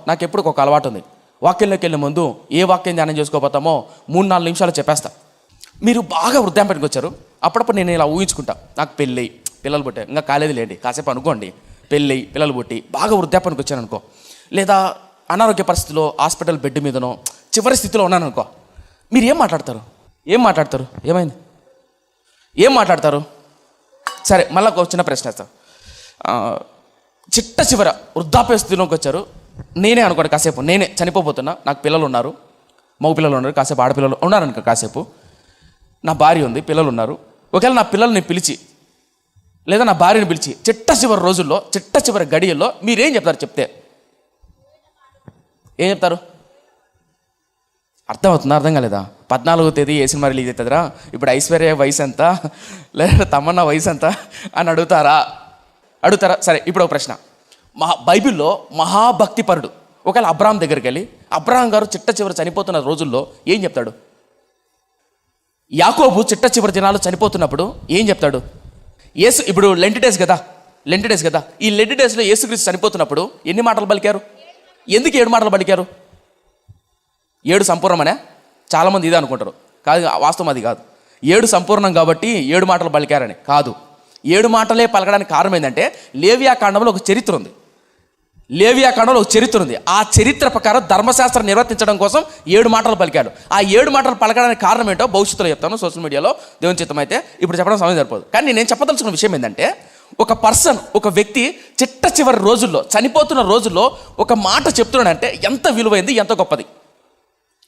నాకు ఎప్పుడు ఒక అలవాటు ఉంది. వాక్యంలోకి వెళ్ళే ముందు ఏ వాక్యం ధ్యానం చేసుకోపోతామో 3-4 నిమిషాలు చెప్పేస్తా. మీరు బాగా వృద్ధాప్యానికి వచ్చారు, అప్పుడప్పుడు నేను ఇలా ఊహించుకుంటా, నాకు పెళ్ళి పిల్లలు పుట్టాయి, ఇంకా కాలేదు లేండి, కాసేపు అనుకోండి, పెళ్ళి పిల్లలు పుట్టి బాగా వృద్ధాప్యానికి వచ్చాను అనుకో, లేదా అనారోగ్య పరిస్థితిలో హాస్పిటల్ బెడ్ మీదనో చివరి స్థితిలో ఉన్నాను అనుకో, మీరు ఏం మాట్లాడతారు? ఏమైంది? ఏం మాట్లాడతారు? సరే, మళ్ళీ ఒక చిన్న ప్రశ్న వేస్తాను. చిట్ట చివర వృద్ధాప్య స్థితిలోకి వచ్చారు, నేనే అనుకోండి, కాసేపు నేనే చనిపోతున్నా, నాకు పిల్లలు ఉన్నారు, మగ పిల్లలు ఉన్నారు, కాసేపు ఆడపిల్లలు ఉన్నారనుకో, కాసేపు నా భార్య ఉంది, పిల్లలు ఉన్నారు. ఒకవేళ నా పిల్లల్ని పిలిచి లేదా నా భార్యని పిలిచి చిట్ట చివరి రోజుల్లో చిట్ట చివరి గడియల్లో మీరేం చెప్తారు? చెప్తే ఏం చెప్తారు? అర్థమవుతుందా? అర్థం కాలేదా? 14వ తేదీ ఏ సినిమా రిలీజ్ అవుతుందిరా, ఇప్పుడు ఐశ్వర్య వయసు ఎంత లేదా తమన్నా వయసు ఎంత అని అడుగుతారా? సరే, ఇప్పుడు ఒక ప్రశ్న. బైబిల్లో మహాభక్తిపరుడు ఒకవేళ అబ్రాహాం దగ్గరికి వెళ్ళి, అబ్రాహాం గారు చిట్ట చివరి చనిపోతున్న రోజుల్లో ఏం చెప్తాడు? యాకోబు చిట్ట చివరి దినాలు చనిపోతున్నప్పుడు ఏం చెప్తాడు? ఇప్పుడు లెంట్ డేస్ కదా, ఈ లెంట్ డేస్లో యేసుక్రీస్తు చనిపోతున్నప్పుడు ఎన్ని మాటలు పలికారు? ఎందుకు 7 మాటలు పలికారు? 7 సంపూర్ణమనే చాలామంది ఇదే అనుకుంటారు. కాదు, వాస్తవం అది కాదు. 7 సంపూర్ణం కాబట్టి 7 మాటలు పలికారని కాదు. 7 మాటలే పలకడానికి కారణం ఏంటంటే లేవియాకాండంలో ఒక చరిత్ర ఉంది. ఆ చరిత్ర ప్రకారం ధర్మశాస్త్రం నిర్వర్తించడం కోసం 7 మాటలు పలికాడు. ఆ 7 మాటలు పలకడానికి కారణం ఏంటో భవిష్యత్తులో చెప్తాను, సోషల్ మీడియాలో, దేవుని చిత్తం అయితే. ఇప్పుడు చెప్పడం సమయం సరిపోదు. కానీ నేను చెప్పదలుచుకున్న విషయం ఏంటంటే, ఒక వ్యక్తి చిట్ట చివరి రోజుల్లో చనిపోతున్న రోజుల్లో ఒక మాట చెప్తున్నాడంటే ఎంత విలువైంది, ఎంత గొప్పది.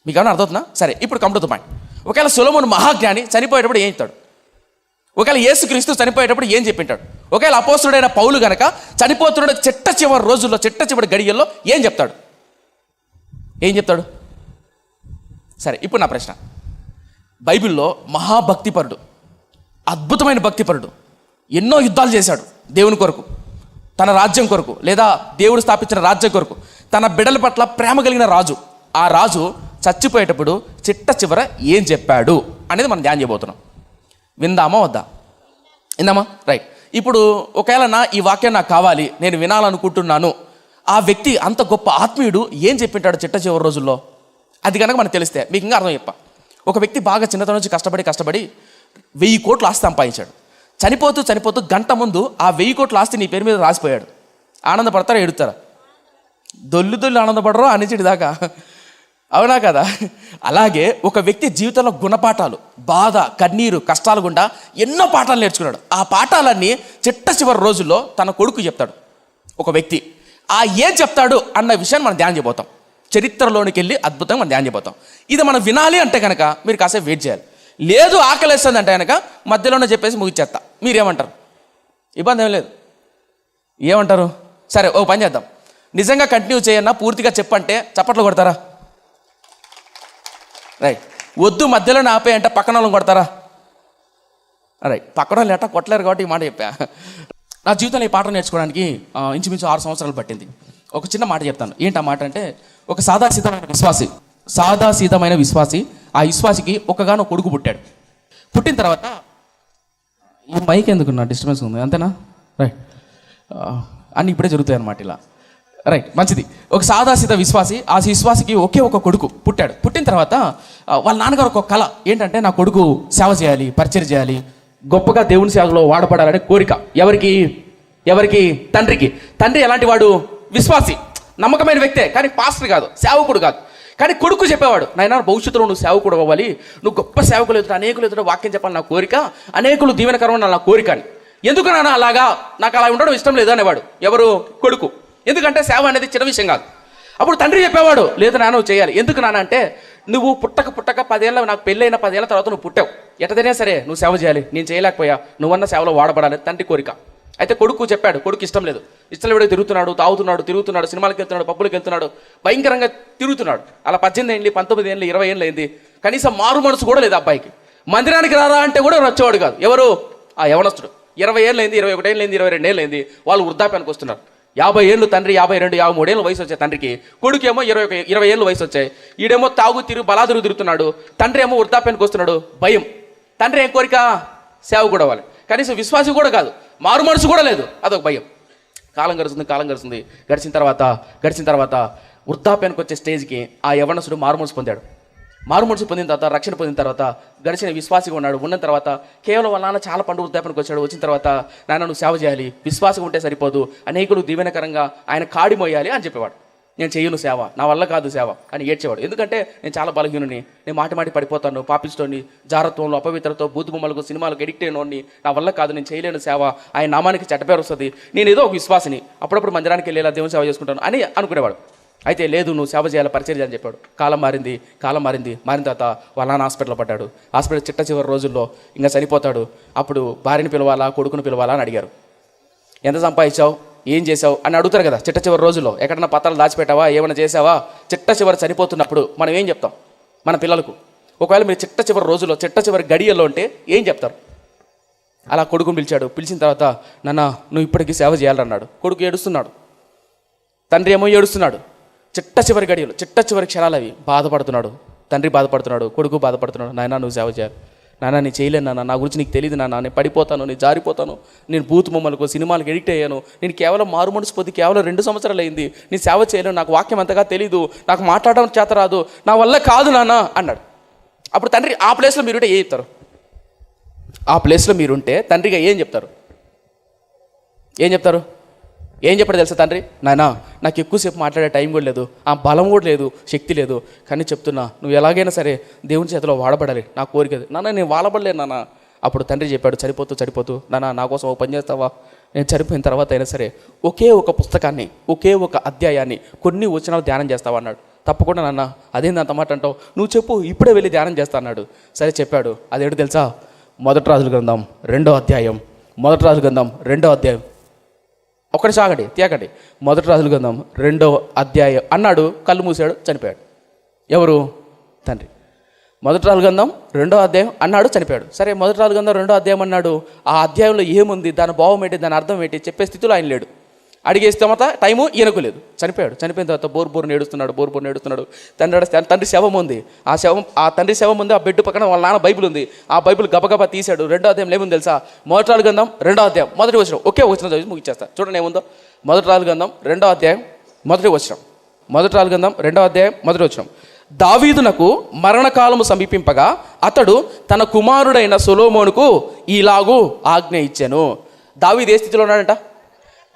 మీకు ఏమైనా అర్థవుతుందా? సరే, ఇప్పుడు కమ్ టు ద పాయింట్. ఒకవేళ సొలొమోను మహాజ్ఞాని చనిపోయేటప్పుడు ఏం చెప్తాడు? ఒకవేళ యేసుక్రీస్తు చనిపోయేటప్పుడు ఏం చెప్పింటాడు? ఒకవేళ అపోస్తుడైన పౌలు గనక చనిపోతున్నాడు చిట్ట చివరి రోజుల్లో చిట్ట చివరి గడియల్లో ఏం చెప్తాడు? సరే, ఇప్పుడు నా ప్రశ్న. బైబిల్లో మహాభక్తిపరుడు, అద్భుతమైన భక్తిపరుడు, ఎన్నో యుద్ధాలు చేశాడు దేవుని కొరకు, తన రాజ్యం కొరకు, లేదా దేవుడు స్థాపించిన రాజ్యం కొరకు, తన బిడ్డల పట్ల ప్రేమ కలిగిన రాజు. ఆ రాజు చచ్చిపోయేటప్పుడు చిట్ట చివర ఏం చెప్పాడు అనేది మనం ధ్యానం చేయబోతున్నాం. విందామా వద్దా? విందామా? రైట్. ఇప్పుడు ఒకవేళ ఈ వాక్యం నాకు కావాలి, నేను వినాలనుకుంటున్నాను, ఆ వ్యక్తి అంత గొప్ప ఆత్మీయుడు ఏం చెప్పింటాడు చిట్ట చివరి రోజుల్లో? అది కనుక మనకు తెలిస్తే మీకు ఇంకా అర్థం చెప్పా. ఒక వ్యక్తి బాగా చిన్నతనం నుంచి కష్టపడి 1000 కోట్ల ఆస్తి సంపాదించాడు. చనిపోతూ గంట ముందు ఆ 1000 కోట్ల ఆస్తి నీ పేరు మీద రాసిపోయాడు. ఆనందపడతారా? ఎడుతారా? దొల్లు ఆనందపడరు అనిచిడి దాకా, అవునా కదా? అలాగే ఒక వ్యక్తి జీవితంలో గుణపాఠాలు, బాధ, కన్నీరు, కష్టాలు గుండా ఎన్నో పాఠాలు నేర్చుకున్నాడు. ఆ పాఠాలన్నీ చిట్ట చివరి రోజుల్లో తన కొడుకు చెప్తాడు. ఒక వ్యక్తి ఏం చెప్తాడు అన్న విషయాన్ని మనం ధ్యానం చేయబోతాం. చరిత్రలోనికి వెళ్ళి అద్భుతంగా మనం ధ్యానం చేయబోతాం. ఇది మనం వినాలి అంటే కనుక మీరు కాసేపు వెయిట్ చేయాలి. లేదు, ఆకలిస్తుంది అంటే కనుక మధ్యలోనే చెప్పేసి ముగిచేస్తా. మీరేమంటారు? ఇబ్బంది ఏం లేదు. ఏమంటారు? సరే, ఓ పని చేద్దాం. నిజంగా కంటిన్యూ చేయన్నా, పూర్తిగా చెప్పంటే చప్పట్లు కొడతారా? రైట్. వద్దు, మధ్యలోనే ఆపేయంటే పక్కన వాళ్ళని కొడతారా? రైట్. పక్కన వాళ్ళు ఎట్టా కొట్టలేరు కాబట్టి ఈ మాట చెప్పా. నా జీవితంలో ఈ పాట నేర్చుకోవడానికి ఇంచుమించు 6 సంవత్సరాలు పట్టింది. ఒక చిన్న మాట చెప్తాను. ఏంటి ఆ మాట అంటే, ఒక సాదాసీదమైన విశ్వాసి, ఆ విశ్వాసికి ఒకగానో కొడుకు పుట్టాడు. పుట్టిన తర్వాత ఈ మైక్ ఎందుకున్నా డిస్టర్బెన్స్ ఉంది, అంతేనా? రైట్. అన్నీ ఇప్పుడే జరుగుతాయి అన్నమాట ఇలా. రైట్, మంచిది. ఒక సాదాసీద విశ్వాసి, ఆ విశ్వాసికి ఒకే ఒక కొడుకు పుట్టాడు. పుట్టిన తర్వాత వాళ్ళ నాన్నగారు ఒక కళ ఏంటంటే, నా కొడుకు సేవ చేయాలి, పరిచయం చేయాలి, గొప్పగా దేవుని సేవలో వాడపడాలనే కోరిక. ఎవరికి? తండ్రి ఎలాంటి వాడు? విశ్వాసి, నమ్మకమైన వ్యక్తే, కానీ పాస్టర్ కాదు, సేవకుడు కాదు. కానీ కొడుకు చెప్పేవాడు, నాయనా భవిష్యత్తులో నువ్వు సేవకుడు అవ్వాలి, నువ్వు గొప్ప సేవకులు ఎదుట అనేకులు ఎదుట వాక్యం చెప్పాలి నా కోరిక, అనేకులు దీవెనకరమైన నా కోరిక అని. ఎందుకు నాన్న అలాగా? నాకు అలా ఉండడం ఇష్టం లేదు అనేవాడు. ఎవరు? కొడుకు. ఎందుకంటే సేవ అనేది చిన్న విషయం కాదు. అప్పుడు తండ్రి చెప్పేవాడు, లేదు నాన్న నువ్వు చేయాలి. ఎందుకు నాన్న అంటే, నువ్వు పుట్టక 10 ఏళ్ళ, నాకు పెళ్ళైన 10 ఏళ్ళ తర్వాత నువ్వు పుట్టావు, ఎట్టదైనా సరే నువ్వు సేవ చేయాలి, నేను చేయలేకపోయా, నువ్వన్న సేవలో వాడబడాలి, తండ్రి కోరిక. అయితే కొడుకు చెప్పాడు. కొడుకు ఇష్టం లేదు. తిరుగుతున్నాడు, తాగుతున్నాడు, సినిమాలకు వెళ్తున్నాడు, పబ్బులకు వెళ్తున్నాడు, భయంకరంగా తిరుగుతున్నాడు. అలా 18 ఏళ్ళు, 19 ఏళ్ళు, 20 ఏళ్ళు అయింది. కనీసం మారు మనసు కూడా లేదు అబ్బాయికి. మందిరానికి రారా అంటే కూడా వచ్చేవాడు కాదు. ఎవరు? ఆ యవనస్తుడు. 20 ఏళ్ళు అయింది, 21 ఏళ్ళు అయింది, 22 ఏళ్ళు అయింది. వాళ్ళు వృద్ధాప్యానికి వస్తున్నారు. 50 ఏళ్ళు తండ్రి, 52, 53 ఏళ్ళు వయసు వచ్చాయి తండ్రికి. కొడుకేమో 20 ఏళ్ళు వయసు వచ్చాయి. ఈడేమో బలాదురు తిరుగుతున్నాడు. తండ్రి ఏమో వృద్ధాప్యానికి వస్తున్నాడు. భయం. తండ్రి ఏం కోరిక? సేవ కూడా అవ్వాలి. కనీసం విశ్వాసం కూడా కాదు, మారు మనసు కూడా లేదు, అదొక భయం. కాలం గడుస్తుంది. గడిచిన తర్వాత వృద్ధాప్యానికి వచ్చే స్టేజ్కి ఆ యవనసుడు మారుమనసు పొందాడు. మారుమనసు పొందిన తర్వాత, రక్షణ పొందిన తర్వాత, గడిచిన విశ్వాసిగా ఉన్నాడు. ఉన్న తర్వాత కేవలం వాళ్ళ నాన్న చాలా పండు వృద్ధాప్యానికి వచ్చాడు. వచ్చిన తర్వాత, నాన్న నువ్వు సేవ చేయాలి, విశ్వాసంగా ఉంటే సరిపోదు, అనేకులు దీవెనకరంగా ఆయన కాడి మోయాలి అని చెప్పేవాడు. నేను చెయ్యను సేవ, నా వల్ల కాదు సేవ అని ఏడ్చేవాడు. ఎందుకంటే నేను చాలా బలహీనుని, నేను మాటి పడిపోతాను, పాపిస్తోని, జారత్వంలో, అపవిత్రతో, బూతు బొమ్మలకు, సినిమాలకు ఎడిక్ట్ అయినోడిని, నా వల్ల కాదు, నేను చేయలేను సేవ, ఆయన నామానికి చెడ్డపేరు వస్తుంది, నేను ఏదో ఒక విశ్వాసిని, అప్పుడప్పుడు మందిరానికి వెళ్ళేలా దేవుని సేవ చేసుకుంటాను అని అనుకునేవాడు. అయితే లేదు, నువ్వు సేవ చేయాలి, పరిచర్య అని చెప్పాడు. కాలం మారిన తర్వాత వాళ్ళ నాన్న హాస్పిటల్లో పడ్డాడు. హాస్పిటల్ చిట్ట చివరి రోజుల్లో ఇంకా చనిపోతాడు. అప్పుడు భార్యని పిలవాలా, కొడుకుని పిలవాలా అని అడిగారు. ఎంత సంపాదించావు, ఏం చేసావు అని అడుగుతారు కదా చిట్ట చివరి రోజుల్లో. ఎక్కడన్నా పత్రాలు దాచిపెట్టావా, ఏమైనా చేసావా? చిట్ట చివరి చనిపోతున్నప్పుడు మనం ఏం చెప్తాం మన పిల్లలకు? ఒకవేళ మీరు చిట్ట చివరి రోజుల్లో, చిట్ట చివరి గడియల్లో ఉంటే ఏం చెప్తారు? అలా కొడుకుని పిలిచాడు. పిలిచిన తర్వాత, నాన్న నువ్వు ఇప్పటికీ సేవ చేయాలన్నాడు. కొడుకు ఏడుస్తున్నాడు, తండ్రి ఏమో ఏడుస్తున్నాడు. చిట్ట చివరి గడియలు, చిట్ట చివరి క్షణాలు అవి. బాధపడుతున్నాడు తండ్రి, బాధపడుతున్నాడు కొడుకు, బాధపడుతున్నాడు. నాయన నువ్వు సేవ చేయాలి, నాన్న నేను చేయలేను నాన్న, నా గురించి నీకు తెలియదు నాన్న, నేను పడిపోతాను, నేను జారిపోతాను, నేను బూతు బొమ్మలకు, సినిమాలకు ఎడిక్ట్ అయ్యాను, నేను కేవలం మారుమనసు పొంది కేవలం 2 సంవత్సరాలు అయింది, నేను సేవ చేయలేను, నాకు వాక్యం అంతగా తెలీదు, నాకు మాట్లాడడం చేత రాదు, నా వల్ల కాదు నాన్న అన్నాడు. అప్పుడు తండ్రి ఆ ప్లేస్లో మీరుంటే ఏం చెప్తారు? ఆ ప్లేస్లో మీరుంటే తండ్రిగా ఏం చెప్తారు? ఏం చెప్పాడు తెలుసా తండ్రి? నాయనా నాకు ఎక్కువసేపు మాట్లాడే టైం కూడా లేదు, ఆ బలం కూడా లేదు, శక్తి లేదు, కానీ చెప్తున్నా నువ్వు ఎలాగైనా సరే దేవుని చేతిలో వాడబడాలి, నా కోరిక. నాన్న నేను వాడబడలేను నాన్న. అప్పుడు తండ్రి చెప్పాడు, చనిపోతూ నాన్న నా కోసం ఒక పని చేస్తావా? నేను చనిపోయిన తర్వాత అయినా సరే ఒకే ఒక పుస్తకాన్ని, ఒకే ఒక అధ్యాయాన్ని, కొన్ని వచనాలు ధ్యానం చేస్తావా అన్నాడు. తప్పకుండా నాన్న. అదేంది అంత మాట అంటావు? నువ్వు చెప్పు, ఇప్పుడే వెళ్ళి ధ్యానం చేస్తా అన్నాడు. సరే చెప్పాడు. అదేంటో తెలుసా? మొదటి రాజుల గ్రంథం 2వ అధ్యాయం. మొదటి రాజుల గ్రంథం 2వ అధ్యాయం. ఒకటి సాగండి, తీయకండి. మొదటి రాజుల గ్రంథం 2వ అధ్యాయం అన్నాడు. కళ్ళు మూసాడు, చనిపోయాడు. ఎవరు? తండ్రి. మొదటి రాజుల గ్రంథం 2వ అధ్యాయం అన్నాడు, చనిపోయాడు. సరే, మొదటి రాజుల గ్రంథం 2వ అధ్యాయం అన్నాడు. ఆ అధ్యాయంలో ఏముంది, దాని భావం ఏంటి, దాని అర్థం ఏంటి చెప్పే స్థితిలో ఆయన లేడు. అడిగేస్తే మాత్రం టైము ఈయనకు లేదు. చనిపోయాడు. చనిపోయిన తర్వాత బోరు నేడుస్తున్నాడు. తండ్రి శవం ఉంది. ఆ తండ్రి శవం ఉంది. ఆ బెడ్ పక్కన వాళ్ళ నాన్న బైబిల్ ఉంది. ఆ బైబిల్ గబగబా తీశాడు. 2వ అధ్యాయం ఏముంది తెలుసా? మొదటి రాజుల గ్రంథం 2వ అధ్యాయం మొదటి వచనం. ఒకే వచనం చదివి ముగిచ్చేస్తా. చూడండి ఏముందో. మొదటి రాజుల గ్రంథం 2వ అధ్యాయం మొదటి వచనం. మొదటి రాజుల గ్రంథం 2వ అధ్యాయం మొదటి వచనం. దావీదునకు మరణకాలము సమీపింపగా అతడు తన కుమారుడైన సొలొమోనుకు ఈలాగు ఆజ్ఞ ఇచ్చెను. దావీదు ఏ స్థితిలో ఉన్నాడంట?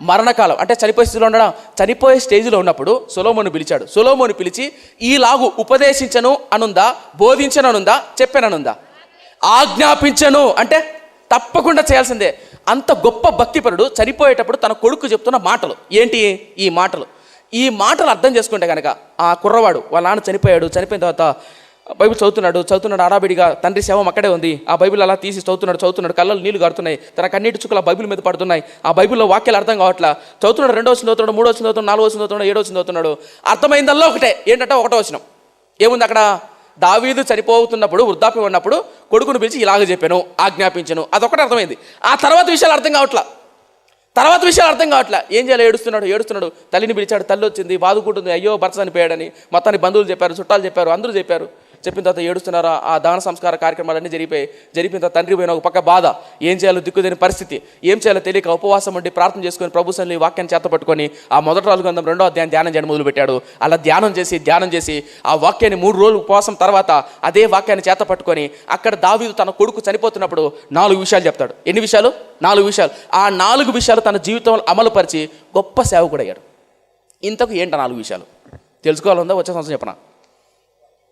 మరణకాలం అంటే చనిపోయే స్థితిలో ఉన్నాడా? చనిపోయే స్టేజ్లో ఉన్నప్పుడు సొలొమోను పిలిచాడు. సొలొమోను పిలిచి ఈలాగు ఉపదేశించను అనుందా, బోధించను అనుందా, చెప్పాననుందా? ఆజ్ఞాపించను అంటే తప్పకుండా చేయాల్సిందే. అంత గొప్ప భక్తిపరుడు చనిపోయేటప్పుడు తన కొడుకు చెప్తున్న మాటలు ఏంటి? ఈ మాటలు అర్థం చేసుకుంటే కనుక ఆ కుర్రవాడు వాళ్ళ నాన్న చనిపోయిన తర్వాత బైబిల్ చదువుతున్నాడు ఆడాబిడిగా. తండ్రి శవం అక్కడే ఉంది. ఆ బైబిల్ అలా తీసి చదువుతున్నాడు. కళ్ళలో నీళ్లు గారుతున్నాయి. తన కన్నీటి చుక్కలు ఆ బైబిల్ మీద పడుతున్నాయి. ఆ బైబిల్లో వాక్యాలు అర్థం కావట్లా. చదువుతున్నాడు. 2వ వచనం చదువుతున్నాడు, 3వ వచనం చదువుతున్నాడు, 4వ వచనం చదువుతున్నాడు, 7వ వచనం చదువుతున్నాడు. అర్థమైందల్లా ఒకటే, ఏంటంటే 1వ వచనం. ఏముంది అక్కడ? దావీదు చనిపోతున్నప్పుడు, వృద్ధాప్యం ఉన్నప్పుడు కొడుకును పిలిచి ఇలాగ చెప్పాను, ఆజ్ఞాపించను. అదొకటి అర్థమైంది. ఆ తర్వాత విషయాలు అర్థం కావట్లా. ఏం చేయాలి? ఏడుస్తున్నాడు. తల్లిని పిలిచాడు. తల్లి వచ్చింది, బాదుకుంటుంది. అయ్యో భర్త చనిపోయాడని మొత్తాన్ని బంధువులు చెప్పారు, చుట్టాలు చెప్పారు, అందరూ చెప్పారు. చెప్పిన తర్వాత ఏడుస్తున్నారా? ఆ దాన సంస్కార కార్యక్రమాలన్నీ జరిపిన తర్వాత తండ్రి పోయిన ఒక పక్క బాధ, ఏం చేయాలో దిక్కుదేని పరిస్థితి, ఏం చేయాలో తెలియక ఉపవాసం ఉండి ప్రార్థన చేసుకొని ప్రభు సన్నిధిలో ఈ వాక్యాన్ని చేత పట్టుకొని ఆ మొదటి రాజుల గ్రంథం 2వ అధ్యాయం ధ్యానం చేయడం మొదలుపెట్టాడు. అలా ధ్యానం చేసి ఆ వాక్యాన్ని 3 రోజులు ఉపవాసం తర్వాత అదే వాక్యాన్ని చేత పట్టుకొని అక్కడ దావీదు తన కొడుకు చనిపోతున్నప్పుడు 4 విషయాలు చెప్తాడు. ఎన్ని విషయాలు? 4 విషయాలు. ఆ 4 విషయాలు తన జీవితంలో అమలుపరిచి గొప్ప సేవకుడు అయ్యాడు. ఇంతకు ఏంట 4 విషయాలు తెలుసుకోవాలందా? వచ్చే సంవత్సరం చెప్పనా?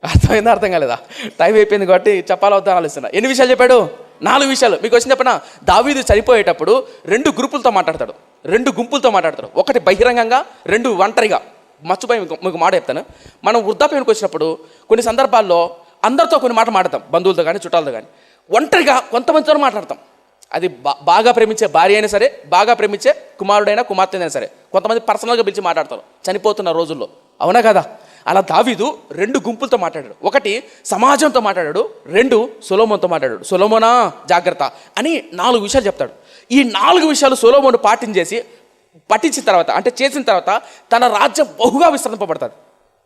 అర్థమైందా? అర్థం కాలేదా? టైం అయిపోయింది కాబట్టి చెప్పాలా వద్దా ఆలోచిస్తున్నా. ఎన్ని విషయాలు చెప్పాడు? 4 విషయాలు. మీకు వచ్చింది చెప్పనా? దావీదు చనిపోయేటప్పుడు 2 గ్రూపులతో మాట్లాడతాడు, 2 గుంపులతో మాట్లాడతాడు. ఒకటి బహిరంగంగా, 2 ఒంటరిగా. మర్చిపోయి మీకు మాట చెప్తాను. మనం వృద్ధాప్యానికి వచ్చినప్పుడు కొన్ని సందర్భాల్లో అందరితో కొన్ని మాట్లాడతాం, బంధువులతో కానీ చుట్టాలతో కానీ. ఒంటరిగా కొంతమందితో మాట్లాడతాం. అది బాగా ప్రేమించే భార్య అయినా సరే, బాగా ప్రేమించే కుమారుడైనా కుమార్తె అయినా సరే, కొంతమంది పర్సనల్గా పిలిచి మాట్లాడతారు చనిపోతున్న రోజుల్లో. అవునా కదా? అలా దావీదు 2 గుంపులతో మాట్లాడాడు. ఒకటి సమాజంతో మాట్లాడాడు, 2 సొలొమోనుతో మాట్లాడాడు. సొలొమోనా జాగ్రత్త అని 4 విషయాలు చెప్తాడు. ఈ 4 విషయాలు సొలొమోను పఠించిన తర్వాత, అంటే చేసిన తర్వాత తన రాజ్యం బహుగా విస్తరింపబడతాడు.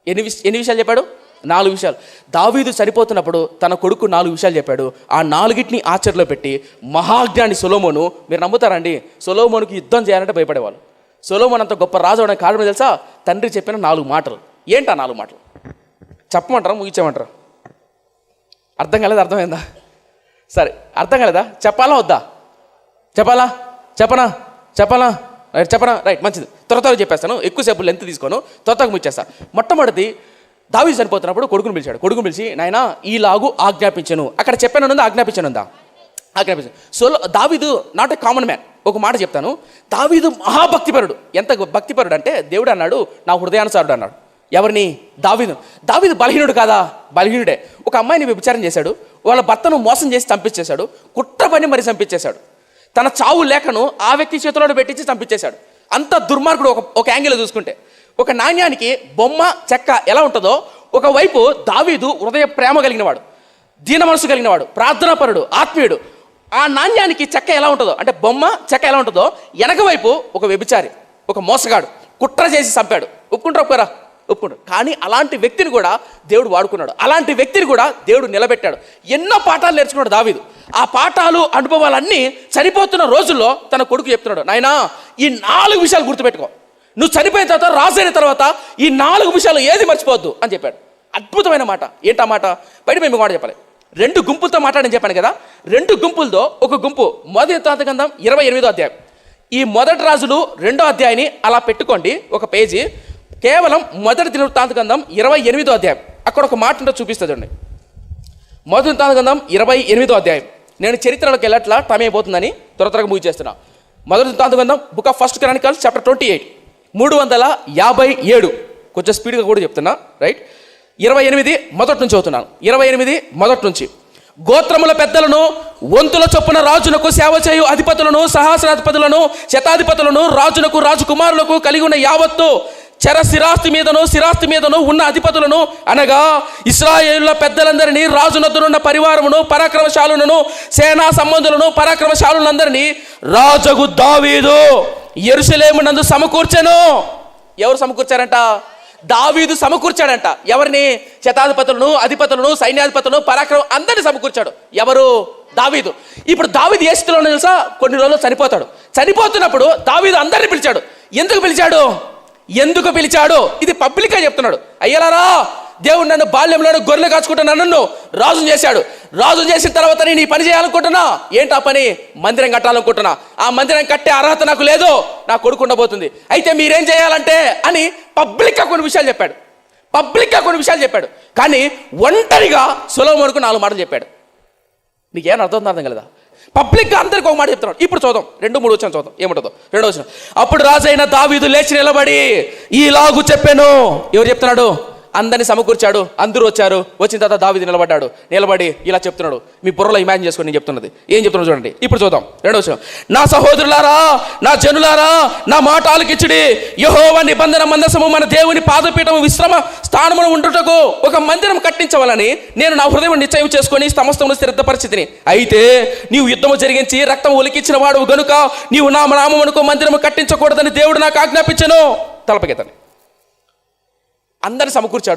ఎన్ని విషయాలు చెప్పాడు? 4 విషయాలు. దావీదు చనిపోతున్నప్పుడు తన కొడుకు 4 విషయాలు చెప్పాడు. ఆ 4టిని ఆచరణలో పెట్టి మహాజ్ఞాని సొలొమోను, మీరు నమ్ముతారండి, సొలొమోనుకి యుద్ధం చేయాలంటే భయపడేవాళ్ళు. సొలొమోను అంత గొప్ప రాజు అవడానికి కారణం తెలుసా? తండ్రి చెప్పిన 4 మాటలు. ఏంటా 4 మాటలు చెప్పమంటారా ముగించేమంటారా? అర్థం కాలేదు, అర్థమైందా? సరే, అర్థం కాలేదా? చెప్పాలా వద్దా? చెప్పాలా? చెప్పనా? రైట్, మంచిది. త్వరగా చెప్పేస్తాను, ఎక్కువసేపు లెంత్ తీసుకోను, త్వరగా ముచ్చేస్తాను. మొట్టమొదటి దావీదు చనిపోతున్నప్పుడు కొడుకుని పిలిచాడు. కొడుకుని పిలిచి, నాయనా ఈలాగు ఆజ్ఞాపించను. అక్కడ చెప్పానుందా? ఆజ్ఞాపించనుందా? ఆజ్ఞాపించాను. సో దావీదు నాట్ ఏ కామన్ మ్యాన్. ఒక మాట చెప్తాను, దావీదు మహాభక్తిపరుడు. ఎంత భక్తిపరుడు అంటే దేవుడు అన్నాడు నా హృదయానుసారుడు అన్నాడు. ఎవరిని? దావీదు బలహీనుడు కాదా? బలహీనుడే. ఒక అమ్మాయిని వ్యభిచారం చేశాడు, వాళ్ళ భర్తను మోసం చేసి చంపించేశాడు, కుట్ర పని మరి చంపించేశాడు. తన చావు లేఖను ఆ వ్యక్తి చేతిలో పెట్టించి చంపించేశాడు. అంత దుర్మార్గుడు. ఒక యాంగిల్లో చూసుకుంటే ఒక నాణ్యానికి బొమ్మ చెక్క ఎలా ఉంటుందో, ఒకవైపు దావీదు హృదయ ప్రేమ కలిగినవాడు, దీన మనసు కలిగినవాడు, ప్రార్థనాపరుడు, ఆత్మీయుడు. ఆ నాణ్యానికి చెక్క ఎలా ఉంటుందో, అంటే బొమ్మ చెక్క ఎలా ఉంటుందో, వెనక వైపు ఒక వ్యభిచారి, ఒక మోసగాడు, కుట్ర చేసి చంపాడు. ఒప్పుకుంటారా? ఒప్పుకుంటారు. కానీ అలాంటి వ్యక్తిని కూడా దేవుడు వాడుకున్నాడు. అలాంటి వ్యక్తిని కూడా దేవుడు నిలబెట్టాడు. ఎన్నో పాఠాలు నేర్చుకున్నాడు దావీదు. ఆ పాఠాలు, అనుభవాలన్నీ చనిపోతున్న రోజుల్లో తన కొడుకు చెప్తున్నాడు, నాయనా ఈ 4 విషయాలు గుర్తుపెట్టుకో, నువ్వు చనిపోయిన తర్వాత, రాజైన తర్వాత ఈ 4 విషయాలు ఏది మర్చిపోవద్దు అని చెప్పాడు. అద్భుతమైన మాట. ఏంటా మాట? బయట మేము మాట చెప్పాలి. 2 గుంపులతో మాట్లాడని చెప్పాను కదా. 2 గుంపులతో ఒక గుంపు మొదటి వృత్తాంతగ్రంథం 28వ అధ్యాయం. ఈ మొదటి రాజులు 2వ అధ్యాయాన్ని అలా పెట్టుకోండి, ఒక పేజీ. కేవలం మొదటి దినవృత్తాంతగ్రంథం 28వ అధ్యాయం. అక్కడ ఒక మాట ఉంటే చూపిస్తా చూడండి. మొదటి వృత్తాంతగ్రంథం 28వ అధ్యాయం. నేను చరిత్రలోకి వెళ్ళట్లా, టైం అయిపోతుందని త్వరగా మూవ్ చేస్తున్నా. మొదటి వృత్తాంతగ్రంథం book of first chronicles chapter 28 357. కొంచెం స్పీడ్గా కూడా చెప్తున్నా, రైట్. 28 మొదటి నుంచి చదువుతున్నాను. 28 మొదటి నుంచి. గోత్రముల పెద్దలను, వంతుల చొప్పున రాజునకు సేవ చేయు అధిపతులను, సహస్రాధిపతులను, శతాధిపతులను, రాజునకు, రాజకుమారులకు కలిగి ఉన్న యావత్తు చర స్థిరాస్తి మీదను ఉన్న అధిపతులను, అనగా ఇశ్రాయేలుల పెద్దలందరినీ, రాజునొద్దనున్న పరివారమును, పరాక్రమశాలులను, సేనా సంబంధులను, పరాక్రమశాలులందరినీ రాజగు దావీదు యెరూషలేమునందు సమకూర్చెను. ఎవరు సమకూర్చారంట? దావీదు సమకూర్చాడంట. ఎవరిని? శతాధిపతులను, అధిపతులను, సైన్యాధిపతులను, పరాక్రమం అందరినీ సమకూర్చాడు. ఎవరు? దావీదు. ఇప్పుడు దావీదు ఏ స్థితిలో తెలుసా? కొన్ని రోజులు చనిపోతాడు. చనిపోతున్నప్పుడు దావీదు అందరినీ పిలిచాడు. ఎందుకు పిలిచాడు? ఇది పబ్లిక్గా చెప్తున్నాడు. అయ్యలారా, దేవుడు నన్ను బాల్యంలో గొర్రెలు కాచుకుంటున్నా, నన్ను రాజును చేశాడు. రాజు చేసిన తర్వాత నేను ఈ పని చేయాలనుకుంటున్నా. ఏంటా పని? మందిరం కట్టాలనుకుంటున్నా. ఆ మందిరం కట్టే అర్హత నాకు లేదు, నా కొడుకు ఉండబోతుంది. అయితే మీరేం చేయాలంటే అని పబ్లిక్గా కొన్ని విషయాలు చెప్పాడు. కానీ ఒంటరిగా సొలొమోనుకు 4 మాటలు చెప్పాడు. నీకేం అర్థం కలదా? పబ్లిక్గా అందరికి ఒక మాట చెప్తున్నాడు. ఇప్పుడు చూద్దాం, 2-3 వచనం చూద్దాం ఏముంటుందో. 2వ వచనం. అప్పుడు రాజైన దావీదు లేచి నిలబడి ఈలాగు చెప్పాను. ఎవరు చెప్తున్నాడు? అందరినీ సమకూర్చాడు. అందరూ వచ్చారు. వచ్చిన తర్వాత దావీదు నిలబడి ఇలా చెప్తున్నాడు. మీ బుర్రలో ఇమాజిన్ చేసుకొని నేను చెప్తున్నది ఏం చెప్తున్నాడు చూడండి. ఇప్పుడు చూద్దాం 2వ వచనం. నా సహోదరులారా, నా జనులారా, నా మాట ఆలకించుడి. యెహోవా నిబంధన మందసము మన దేవుని పాదపీఠము విశ్రమ స్థానమును ఉండుటకు ఒక మందిరం కట్టించవాలని నేను నా హృదయం నిశ్చయం చేసుకొని సమస్తమును స్థిరపరిచితిని. అయితే నీవు యుద్ధము జరిగించి రక్తం ఒలికించిన వాడు గనుక నీవు నా నామమునకు మందిరము కట్టించకూడదని దేవుడు నాకు ఆజ్ఞాపించెను. తలపకెత్తండి. అందరిని సమకూర్చిన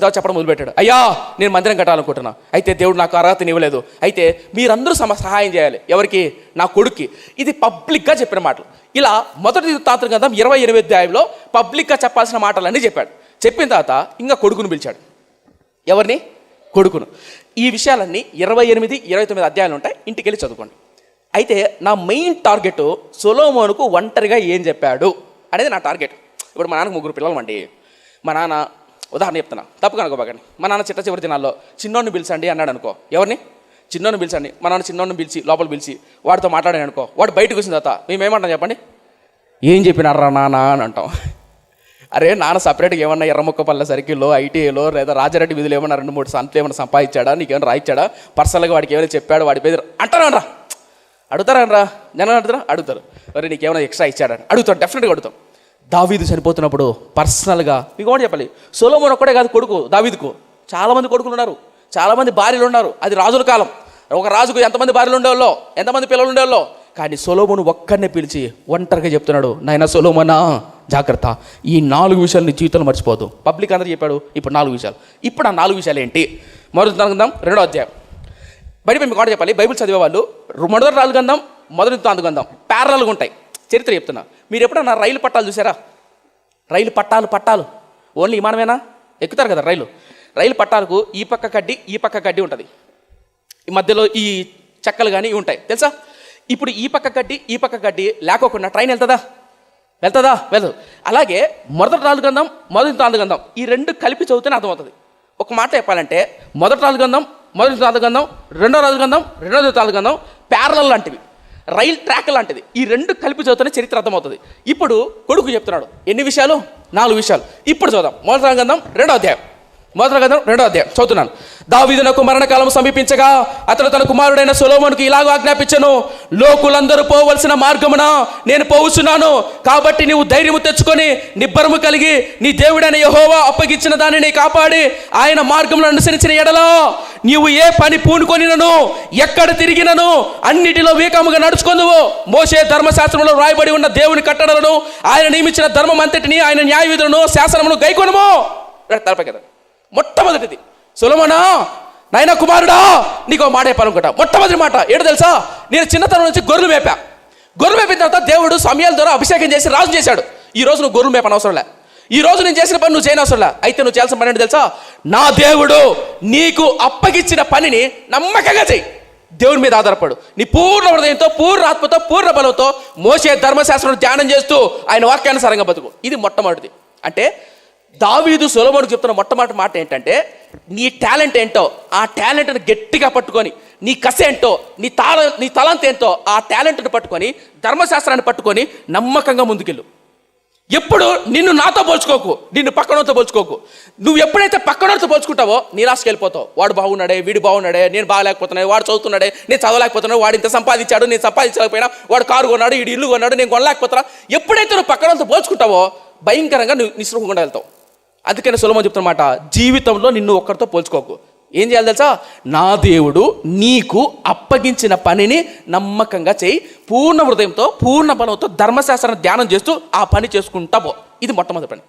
తర్వాత చెప్పడం మొదలుపెట్టాడు. అయ్యా, నేను మందిరం కట్టాలనుకుంటున్నా. అయితే దేవుడు నాకు అర్హతని ఇవ్వలేదు. అయితే మీరందరూ సహాయం చేయాలి. ఎవరికి? నా కొడుక్కి. ఇది పబ్లిక్గా చెప్పిన మాటలు. ఇలా మొదటి వృత్తాంతగ్రంథం 28వ అధ్యాయంలో పబ్లిక్గా చెప్పాల్సిన మాటలన్నీ చెప్పాడు. చెప్పిన తర్వాత ఇంకా కొడుకును పిలిచాడు. ఎవరిని? కొడుకును. ఈ విషయాలన్నీ 28, 29 అధ్యాయాలు ఉంటాయి, ఇంటికి వెళ్ళి చదువుకోండి. అయితే నా మెయిన్ టార్గెట్ సొలొమోనుకు ఒంటరిగా ఏం చెప్పాడు అనేది నా టార్గెట్. ఇప్పుడు మా నాన్నకు 3 పిల్లలు అండి. మా నాన్న, ఉదాహరణ చెప్తున్నా, తప్పు కనుకోబాగండి. మా నాన్న చివరి దినాల్లో చిన్నోడిని పిలిచండి అన్నాడు అనుకో. ఎవరిని? చిన్నోడిని పిలిచండి. మా నాన్న చిన్నోడిని పిలిచి లోపల పిలిచి వాడితో మాట్లాడాను అనుకో. వాడు బయటకు వచ్చిన తర్వాత మేమేమంటాం చెప్పండి? ఏం చెప్పినారా నాన్న అని అంటాం. అరే నాన్న సపరేట్గా ఏమన్నా ఎర్రముక్కపల్లె సర్కిల్లో, ఐటీఐలో లేదా రాజారెడ్డి వీధులు ఏమన్నా 2-3 సంతలు ఏమన్నా సంపాదించాడా, నీకేమైనా రాయిచ్చాడా, పర్సనల్గా వాడికి ఏమైనా చెప్పాడు, వాడి పేరు అంటారా? అడుగుతారా? జనం అడుగుతారు. మరి నీకేమైనా ఎక్స్ట్రా ఇచ్చాడని అడుగుతాం, డెఫినెట్గా అడుగుతాం. దావీదు చనిపోతున్నప్పుడు పర్సనల్గా మీకు కూడా చెప్పాలి, సొలొమోను ఒక్కడే కాదు కొడుకు దావీదుకు. చాలామంది కొడుకులు ఉన్నారు, చాలామంది భార్యలు ఉన్నారు. అది రాజుల కాలం. ఒక రాజుకు ఎంతమంది భార్యలు ఉండేవాళ్ళో, ఎంతమంది పిల్లలు ఉండేవాళ్ళో. కానీ సొలొమోను ఒక్కడినే పిలిచి ఒంటరిగా చెప్తున్నాడు, నాయనా సొలొమోనా జాగ్రత్త, ఈ 4 విషయాలు నీ జీవితంలో మర్చిపోదు. పబ్లిక్ అందరూ చెప్పాడు. ఇప్పుడు 4 విషయాలు. ఇప్పుడు ఆ 4 విషయాలు ఏంటి? మొదటి గ్రంథం 2వ అధ్యాయం. బయట మేము కూడా చెప్పాలి, బైబిల్ చదివే వాళ్ళు మొదటి రాజు గ్రంథం, మొదటి గ్రంథం ప్యారలల్గా ఉంటాయి. చరిత్ర చెప్తున్నా. మీరు ఎప్పుడన్నా రైలు పట్టాలు చూసారా? రైలు పట్టాలు ఓన్లీ విమానమేనా? ఎక్కుతారు కదా రైలు పట్టాలకు ఈ పక్క గడ్డి ఉంటుంది, ఈ మధ్యలో ఈ చెక్కలు కానీ ఇవి ఉంటాయి తెలుసా. ఇప్పుడు ఈ పక్క గడ్డి లేకోకుండా ట్రైన్ వెళ్తుందా? వెళ్ళదు. అలాగే మొదటి రాజు గ్రంథం ఈ రెండు కలిపి చదివితేనే అర్థమవుతుంది. ఒక మాట చెప్పాలంటే మొదటి రాజు గ్రంథం రెండో రాజు గ్రంథం ప్యారలల్ లాంటివి, రైల్ ట్రాక్ లాంటిది. ఈ రెండు కలిపి చదివితేనే చరిత్ర అర్థమవుతుంది. ఇప్పుడు కొడుకు చెప్తున్నాడు ఎన్ని విషయాలు? 4 విషయాలు. ఇప్పుడు చూద్దాం. మొదటి రాజు గ్రంథం 2వ అధ్యాయం చదువుతున్నాను. దావీదునకు మరణకాలం సమీపించగా అతడు తన కుమారుడైన సొలొమోనుకు ఇలాగ ఆజ్ఞాపించెను, లోకులందరూ పోవలసిన మార్గమున నేను పోవుచున్నాను. కాబట్టి నీవు ధైర్యము తెచ్చుకొని నిబ్బరము కలిగి నీ దేవుడైన యెహోవా అప్పగించిన దానిని కాపాడి ఆయన మార్గములను అనుసరించిన ఎడలో నీవు ఏ పని పూనుకొనినను ఎక్కడ తిరిగినను అన్నిటిలో వేగముగా నడుచుకొందువు. మోషే ధర్మశాస్త్రంలో రాయబడి ఉన్న దేవుని కట్టడలను ఆయన నియమించిన ధర్మం అంతటిని ఆయన న్యాయ విధులను శాసనమును గైకొనుము. తలపై కదా మొట్టమొదటిది, సొలొమోనా నాయనా కుమారుడా నీకు మాట చెప్పాలనుకుంటా. మొట్టమొదటి మాట ఏంటో తెలుసా? నేను చిన్నతనం నుంచి గొర్రెలు మేపిన తర్వాత దేవుడు సమయాల ద్వారా అభిషేకం చేసి రాజు చేశాడు. ఈ రోజు నువ్వు గొర్రెలు మేపని అవసరం లే, ఈ రోజు నేను చేసిన పని నువ్వు చేయని అవసరం లే. అయితే నువ్వు చేయాల్సిన పని ఏంటో తెలుసా? నా దేవుడు నీకు అప్పగించిన పనిని నమ్మకంగా చెయ్యి. దేవుని మీద ఆధారపడు. నీ పూర్ణ హృదయంతో, పూర్ణ ఆత్మతో, పూర్ణ బలంతో మోషే ధర్మశాస్త్రం ధ్యానం చేస్తూ ఆయన వాక్యానుసారంగా బతుకు. ఇది మొట్టమొదటిది. అంటే దావీదు సొలొమోనుకు చెప్తున్న మొట్టమొదటి మాట ఏంటంటే, నీ టాలెంట్ ఏంటో ఆ టాలెంట్ని గట్టిగా పట్టుకొని, నీ కసి ఏంటో నీ తలంత ఏంటో ఆ టాలెంట్ని పట్టుకొని, ధర్మశాస్త్రాన్ని పట్టుకొని నమ్మకంగా ముందుకెళ్ళు. ఎప్పుడు నిన్ను నాతో పోల్చుకోకు, నిన్ను పక్కనతో పోల్చుకోకు. నువ్వు ఎప్పుడైతే పక్కనతో పోల్చుకుంటావో నిరాశకి వెళ్ళిపోతావు. వాడు బాగున్నాడే, వీడు బాగున్నాడే, నేను బాగలేకపోతున్నాడు, వాడు చదువుతున్నాడే, నేను చదవలేకపోతున్నాడు, వాడు ఇంత సంపాదించాడు, నేను సంపాదించలేకపోయినా, వాడు కారు కొన్నాడు, వీడు ఇల్లు కొన్నాడు, నేను కొనలేకపోతున్నా. ఎప్పుడైతే నువ్వు పక్కనతో పోల్చుకుంటావో భయంకరంగా నువ్వు నిస్పృహంగా వెళ్తావు. అందుకని సొలొమోను చెప్తున్నమాట, జీవితంలో నిన్ను ఒక్కరితో పోల్చుకోకు. ఏం చేయాలి తెలుసా? నా దేవుడు నీకు అప్పగించిన పనిని నమ్మకంగా చేయి. పూర్ణ హృదయంతో, పూర్ణ బలంతో ధర్మశాస్త్రాన్ని ధ్యానం చేస్తూ ఆ పని చేసుకుంటావో. ఇది మొట్టమొదటి పని.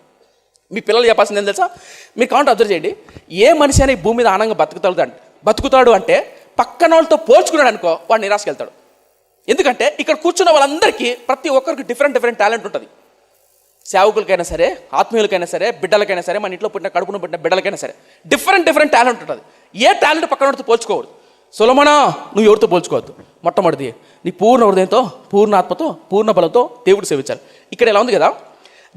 మీ పిల్లలు చెప్పాల్సింది ఏం తెలుసా? మీరు కావాలంటే అబ్జర్వ్ చేయండి. ఏ మనిషి అయినా ఈ భూమి మీద ఆనందంగా బతుకుతాడు అంటే పక్కన వాళ్ళతో పోల్చుకున్నాడు అనుకో, వాడు నిరాశకి వెళ్తాడు. ఎందుకంటే ఇక్కడ కూర్చున్న వాళ్ళందరికీ ప్రతి ఒక్కరికి డిఫరెంట్ టాలెంట్ ఉంటుంది. సేవకులకైనా సరే, ఆత్మీయులకైనా సరే, బిడ్డలకైనా సరే, మన ఇంట్లో కడుపున పుట్టిన బిడ్డలకైనా సరే డిఫరెంట్ టాలెంట్ ఉంటుంది. ఏ టాలెంట్ పక్కనతో పోల్చుకోవద్దు. సొలొమోనా నువ్వు ఎవరితో పోల్చుకోవద్దు. మొట్టమొదటిది నీ పూర్ణ హృదయంతో, పూర్ణ ఆత్మతో, పూర్ణ బలంతో దేవుడు సేవించాలి. ఇక్కడ ఇలా ఉంది కదా,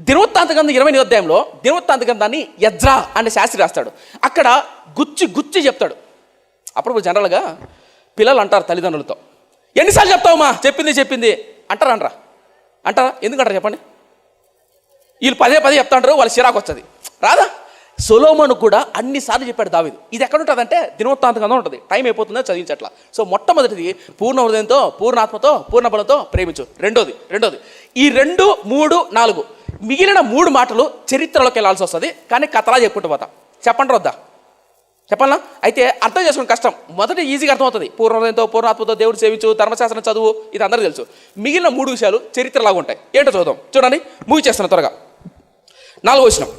దినవృత్తాంత గ్రంథం 20వ అధ్యాయంలో దినవృత్తాంత గ్రంథాన్ని యజ్రా అనే శాస్త్రి రాస్తాడు. అక్కడ గుచ్చి చెప్తాడు. అప్పుడు జనరల్గా పిల్లలు అంటారు తల్లిదండ్రులతో, ఎన్నిసార్లు చెప్తావమ్మా చెప్పింది అంటారా? ఎందుకంటారు చెప్పండి? వీళ్ళు పదే చెప్తా ఉంటారు, వాళ్ళ చిరాకు వస్తుంది, రాదా? సొలొమోను కూడా అన్నిసార్లు చెప్పాడు దావీదు. ఇది ఎక్కడ ఉంటుందంటే దినవృత్తాంత గ్రంథం ఉంటుంది. టైం అయిపోతుందో చదివించట్లా. సో మొట్టమొదటిది పూర్ణ హృదయంతో, పూర్ణ ఆత్మతో, పూర్ణ బలంతో ప్రేమించు. రెండోది ఈ 2, 3, 4 మిగిలిన 3 మాటలు చరిత్రలోకి వెళ్ళాల్సి వస్తుంది. కానీ కథలా చెప్పుకుంటూ పోతా. చెప్పండి వద్దా? చెప్పాలా? అయితే అర్థం చేసుకుని కష్టం. మొదటి ఈజీగా అర్థమవుతుంది. పూర్ణ హృదయంతో, పూర్ణాత్మతో దేవుడు సేవించు, ధర్మశాస్త్రం చదువు, ఇది అందరూ తెలుసు. మిగిలిన 3 విషయాలు చరిత్రలాగా ఉంటాయి. ఏంటో చూద్దాం. చూడండి, ముగిచేస్తాను త్వరగా. 4వ వచనం,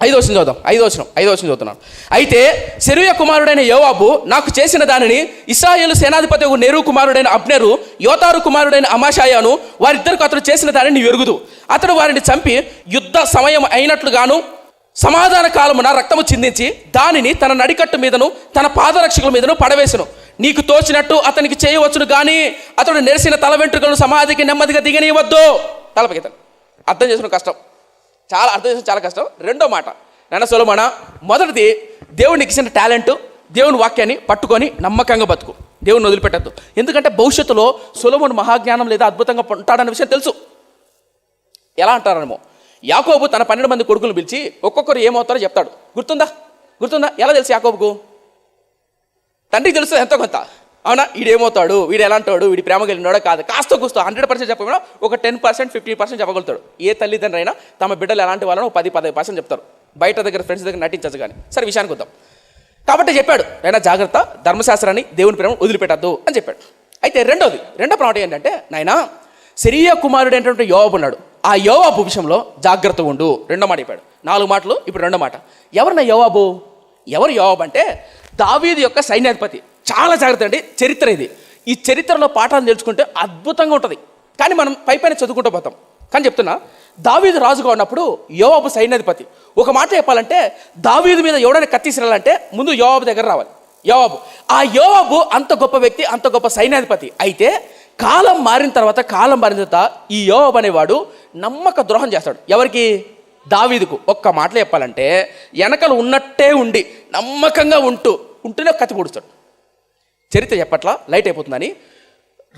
5వ వచనం చదువుదాం. 5వ వచనం చదువుతున్నాను. అయితే సెరూయా కుమారుడైన యోవాబు నాకు చేసిన దానిని ఇశ్రాయేలు సేనాధిపతి నెరు కుమారుడైన అబ్నేరు, యోతారు కుమారుడైన అమాషాయాను వారిద్దరికి అతడు చేసిన దానిని నీవు ఎరుగుదు. అతడు వారిని చంపి యుద్ధ సమయం అయినట్లుగాను సమాధాన కాలమున రక్తము చిందించి దానిని తన నడికట్టు మీదను తన పాదరక్షకుల మీదను పడవేసెను. నీకు తోచినట్టు అతనికి చేయవచ్చును, కానీ అతడు నెరిసిన తల వెంట్రుకలను సమాధికి నెమ్మదిగా దిగనీయవద్దు. తలపైకి అర్థం చేసుకున్న కష్టం, అర్థం చేసుకుని చాలా కష్టం. రెండో మాట, నాన్న సొలొమోనా, మొదటిది దేవునికి ఇచ్చిన టాలెంట్, దేవుని వాక్యాన్ని పట్టుకొని నమ్మకంగా బతుకు, దేవుని వదిలిపెట్టద్దు. ఎందుకంటే భవిష్యత్తులో సొలొమోను మహాజ్ఞానం లేదా అద్భుతంగా ఉంటాడన్న విషయం తెలుసు. ఎలా అంటారేమో, యాకోబు తన 12 మంది కొడుకులు పిలిచి ఒక్కొక్కరు ఏమవుతారో చెప్తాడు. గుర్తుందా? ఎలా తెలుసు యాకోబుకు? తండ్రికి తెలుస్తుంది ఎంతో కొంత. అవునా? వీడేమవుతాడు, వీడు ఎలాంటాడు, వీడి ప్రేమ కలిగినాడో కాదు, కాస్త కూస్తో 100% చెప్పకుండా ఒక 10%, 50% చెప్పగలుగుతాడు. ఏ తల్లిదండ్రులు అయినా తమ బిడ్డలు ఎలాంటి వాళ్ళని 10% చెప్తారు. బయట దగ్గర ఫ్రెండ్స్ దగ్గర నటించచ్చు. కానీ సరే విషయానికి వద్దాం. కాబట్టి చెప్పాడు, అయినా జాగ్రత్త, ధర్మశాస్త్రాన్ని, దేవుని ప్రేమ వదిలిపెట్టద్దు అని చెప్పాడు. అయితే రెండో ప్రమాణం ఏంటంటే, నాయనా సెరూయా కుమారుడు ఏంటంటే యోవాబు ఉన్నాడు, ఆ యోవాబు విషయంలో జాగ్రత్త ఉండు. రెండో మాట చెప్పాడు. 4 మాటలు, ఇప్పుడు రెండో మాట. ఎవరు యోవాబు అంటే దావీదు యొక్క సైన్యాధిపతి. చాలా జాగ్రత్త అండి, చరిత్ర ఇది. ఈ చరిత్రలో పాఠాలు తెలుసుకుంటే అద్భుతంగా ఉంటుంది. కానీ మనం పైపైన చదువుకుంటూ పోతాం. కానీ చెప్తున్నా, దావీదు రాజుగా ఉన్నప్పుడు యోవాబు సైన్యాధిపతి. ఒక మాట చెప్పాలంటే దావీదు మీద ఎవడైనా కత్తిసిరాలంటే ముందు యోవాబు దగ్గర రావాలి. యోవాబు అంత గొప్ప వ్యక్తి, అంత గొప్ప సైన్యాధిపతి. అయితే కాలం మారిన తర్వాత ఈ యోవాబు అనేవాడు నమ్మక ద్రోహం చేస్తాడు. ఎవరికి? దావీదుకు. ఒక్క మాటలో చెప్పాలంటే వెనకలు ఉన్నట్టే ఉండి నమ్మకంగా ఉంటూనే కత్తి పొడుస్తాడు. చరిత్ర చెప్పట్లా లైట్ అయిపోతుందని